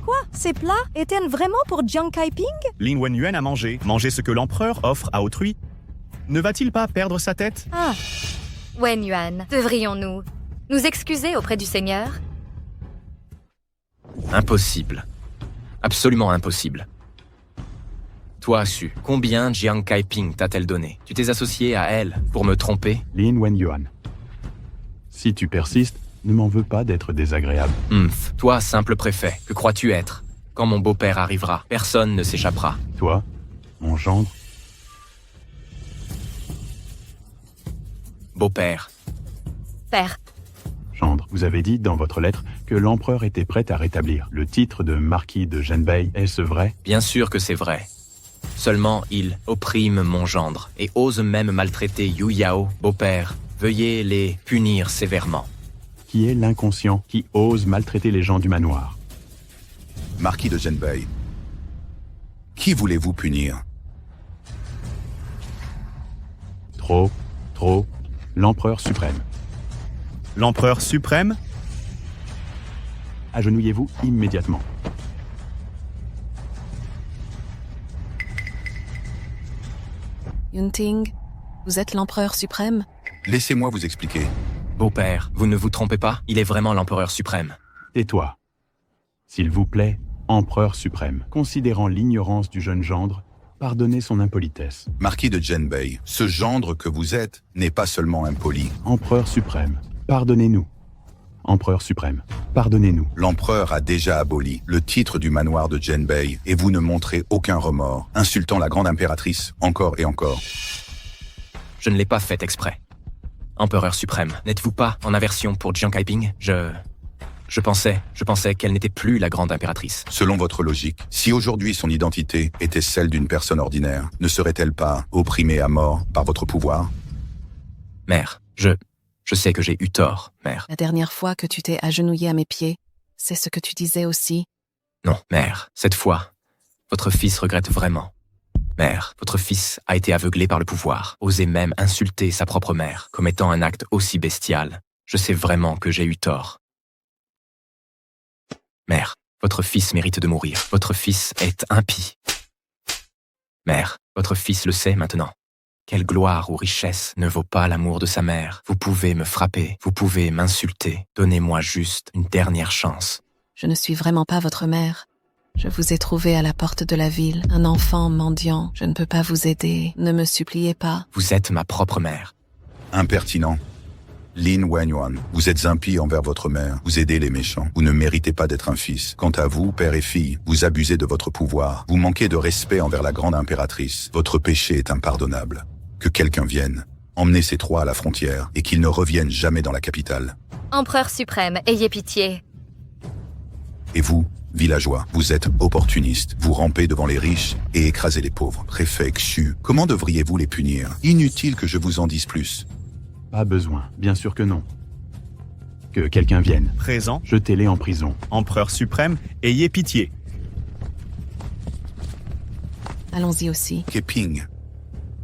Quoi? Ces plats étaient vraiment pour Jiang Kaiping?
Lin Wenyuan a mangé ce que l'empereur offre à autrui. Ne va-t-il pas perdre sa tête?
Ah,
Wen Yuan, devrions-nous nous excuser auprès du Seigneur?
Impossible. Absolument impossible. Toi, Xu, combien Jiang Kaiping t'a-t-elle donné? Tu t'es associé à elle pour me tromper?
Lin Wenyuan. Si tu persistes, ne m'en veux pas d'être désagréable.
Toi, simple préfet, que crois-tu être? Quand mon beau-père arrivera, personne ne s'échappera.
Toi, mon gendre,
Beau-père,
Père,
gendre, vous avez dit dans votre lettre que l'empereur était prêt à rétablir le titre de marquis de Zhenbei. Est-ce vrai?
bien sûr que c'est vrai. Seulement, il opprime mon gendre et ose même maltraiter Yu Yao, beau-père. Veuillez les punir sévèrement.
Qui est l'inconscient qui ose maltraiter les gens du manoir?
Marquis de Zhenbei, qui voulez-vous punir?
Trop, l'empereur suprême.
L'empereur suprême?
Agenouillez-vous immédiatement.
Yunting, vous êtes l'empereur suprême?
Laissez-moi vous expliquer.
Beau-père, vous ne vous trompez pas, il est vraiment l'empereur suprême.
Tais-toi. S'il vous plaît, empereur suprême, considérant l'ignorance du jeune gendre, pardonnez son impolitesse.
Marquis de Zhenbei, ce gendre que vous êtes n'est pas seulement impoli.
Empereur suprême, pardonnez-nous. Empereur suprême, pardonnez-nous.
L'empereur a déjà aboli le titre du manoir de Zhenbei et vous ne montrez aucun remords, insultant la grande impératrice encore et encore.
Je ne l'ai pas fait exprès. Empereur suprême, n'êtes-vous pas en aversion pour Jiang Kaiping? Je pensais qu'elle n'était plus la grande impératrice.
Selon votre logique, si aujourd'hui son identité était celle d'une personne ordinaire, ne serait-elle pas opprimée à mort par votre pouvoir?
Mère, je sais que j'ai eu tort, mère.
La dernière fois que tu t'es agenouillé à mes pieds, c'est ce que tu disais aussi.
Non, mère, cette fois, votre fils regrette vraiment. Mère, votre fils a été aveuglé par le pouvoir, osé même insulter sa propre mère, commettant un acte aussi bestial. Je sais vraiment que j'ai eu tort. Mère, votre fils mérite de mourir. Votre fils est impie. Mère, votre fils le sait maintenant. Quelle gloire ou richesse ne vaut pas l'amour de sa mère? Vous pouvez me frapper, vous pouvez m'insulter. Donnez-moi juste une dernière chance.
Je ne suis vraiment pas votre mère. Je vous ai trouvé à la porte de la ville, un enfant mendiant. Je ne peux pas vous aider. Ne me suppliez pas.
Vous êtes ma propre mère.
Impertinent. Lin Wenyuan, vous êtes impie envers votre mère, vous aidez les méchants, vous ne méritez pas d'être un fils. Quant à vous, père et fille, vous abusez de votre pouvoir, vous manquez de respect envers la grande impératrice. Votre péché est impardonnable. Que quelqu'un vienne, emmener ces trois à la frontière et qu'ils ne reviennent jamais dans la capitale.
Empereur suprême, ayez pitié.
Et vous, villageois, vous êtes opportunistes, vous rampez devant les riches et écrasez les pauvres. Préfet Xu, comment devriez-vous les punir? Inutile que je vous en dise plus.
Pas besoin, bien sûr que non. Que quelqu'un vienne.
Présent.
Jetez-les en prison.
Empereur suprême, ayez pitié.
Allons-y aussi.
Keping,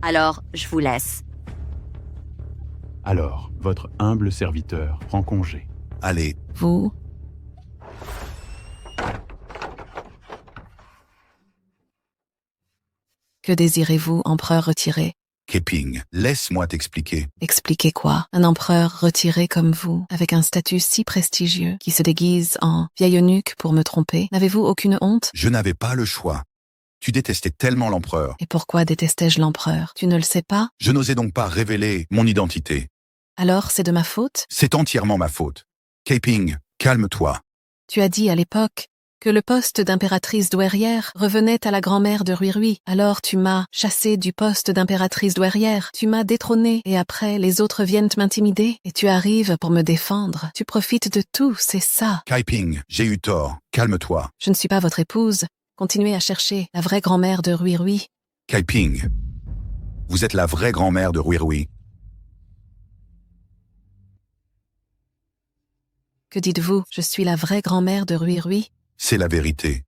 Alors, je vous laisse.
Alors, votre humble serviteur prend congé.
allez,
Vous? Que désirez-vous, empereur retiré?
Keping, laisse-moi t'expliquer.
Expliquez quoi? Un empereur retiré comme vous, avec un statut si prestigieux, qui se déguise en vieil eunuque pour me tromper, n'avez-vous aucune honte?
Je n'avais pas le choix. Tu détestais tellement l'empereur.
Et pourquoi détestais-je l'empereur? Tu ne le sais pas?
Je n'osais donc pas révéler mon identité.
Alors c'est de ma faute?
C'est entièrement ma faute. Keping, calme-toi.
Tu as dit à l'époque que le poste d'impératrice douairière revenait à la grand-mère de Ruirui. Alors tu m'as chassé du poste d'impératrice douairière, tu m'as détrôné et après les autres viennent m'intimider et tu arrives pour me défendre. Tu profites de tout, c'est ça.
Kaiping, j'ai eu tort. Calme-toi.
Je ne suis pas votre épouse. Continuez à chercher la vraie grand-mère de Ruirui.
Kaiping, vous êtes la vraie grand-mère de Ruirui.
Que dites-vous? Je suis la vraie grand-mère de Ruirui?
C'est la vérité.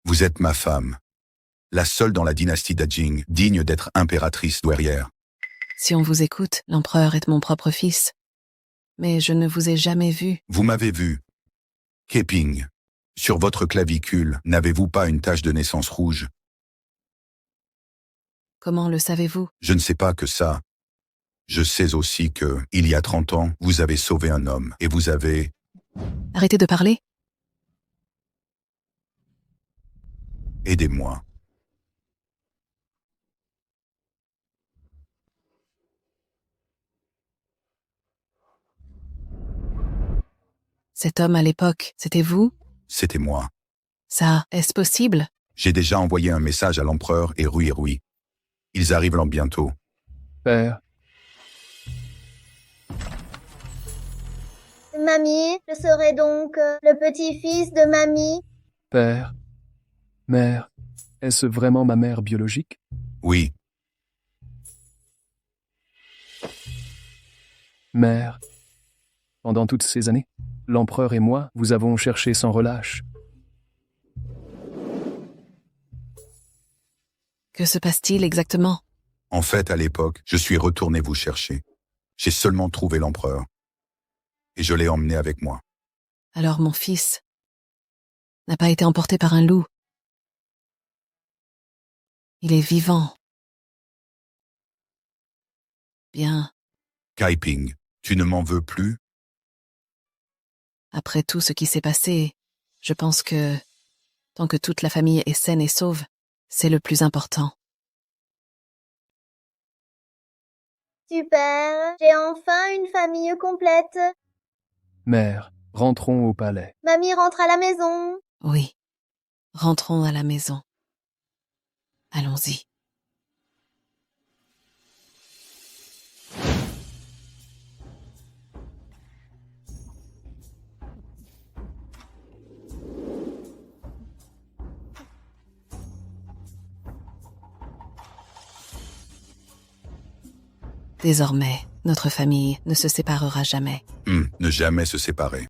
Vous êtes ma femme. La seule dans la dynastie d'Ajing, digne d'être impératrice douairière.
Si on vous écoute, l'empereur est mon propre fils. Mais je ne vous ai jamais vu.
Vous m'avez vu. Keping, sur votre clavicule, n'avez-vous pas une tache de naissance rouge?
Comment le savez-vous?
Je ne sais pas que ça. Je sais aussi que, il y a 30 ans, vous avez sauvé un homme et vous avez...
Arrêtez de parler.
Aidez-moi.
Cet homme à l'époque, c'était vous?
C'était moi.
Ça, est-ce possible?
J'ai déjà envoyé un message à l'empereur et Rui. Ils arrivent là bientôt.
Père,
Mamie, je serai donc le petit-fils de mamie.
père, mère, est-ce vraiment ma mère biologique?
Oui,
Mère, pendant toutes ces années, l'empereur et moi vous avons cherché sans relâche.
Que se passe-t-il exactement?
en fait, à l'époque, je suis retourné vous chercher. J'ai seulement trouvé l'empereur. Et je l'ai emmené avec moi.
Alors mon fils n'a pas été emporté par un loup. Il est vivant. Bien,
Kaiping, tu ne m'en veux plus?
après tout ce qui s'est passé, je pense que, tant que toute la famille est saine et sauve, c'est le plus important.
Super, j'ai enfin une famille complète.
Mère, rentrons au palais.
Mamie rentre à la maison.
Oui, rentrons à la maison. Allons-y. Désormais, notre famille ne se séparera jamais.
Ne jamais se séparer.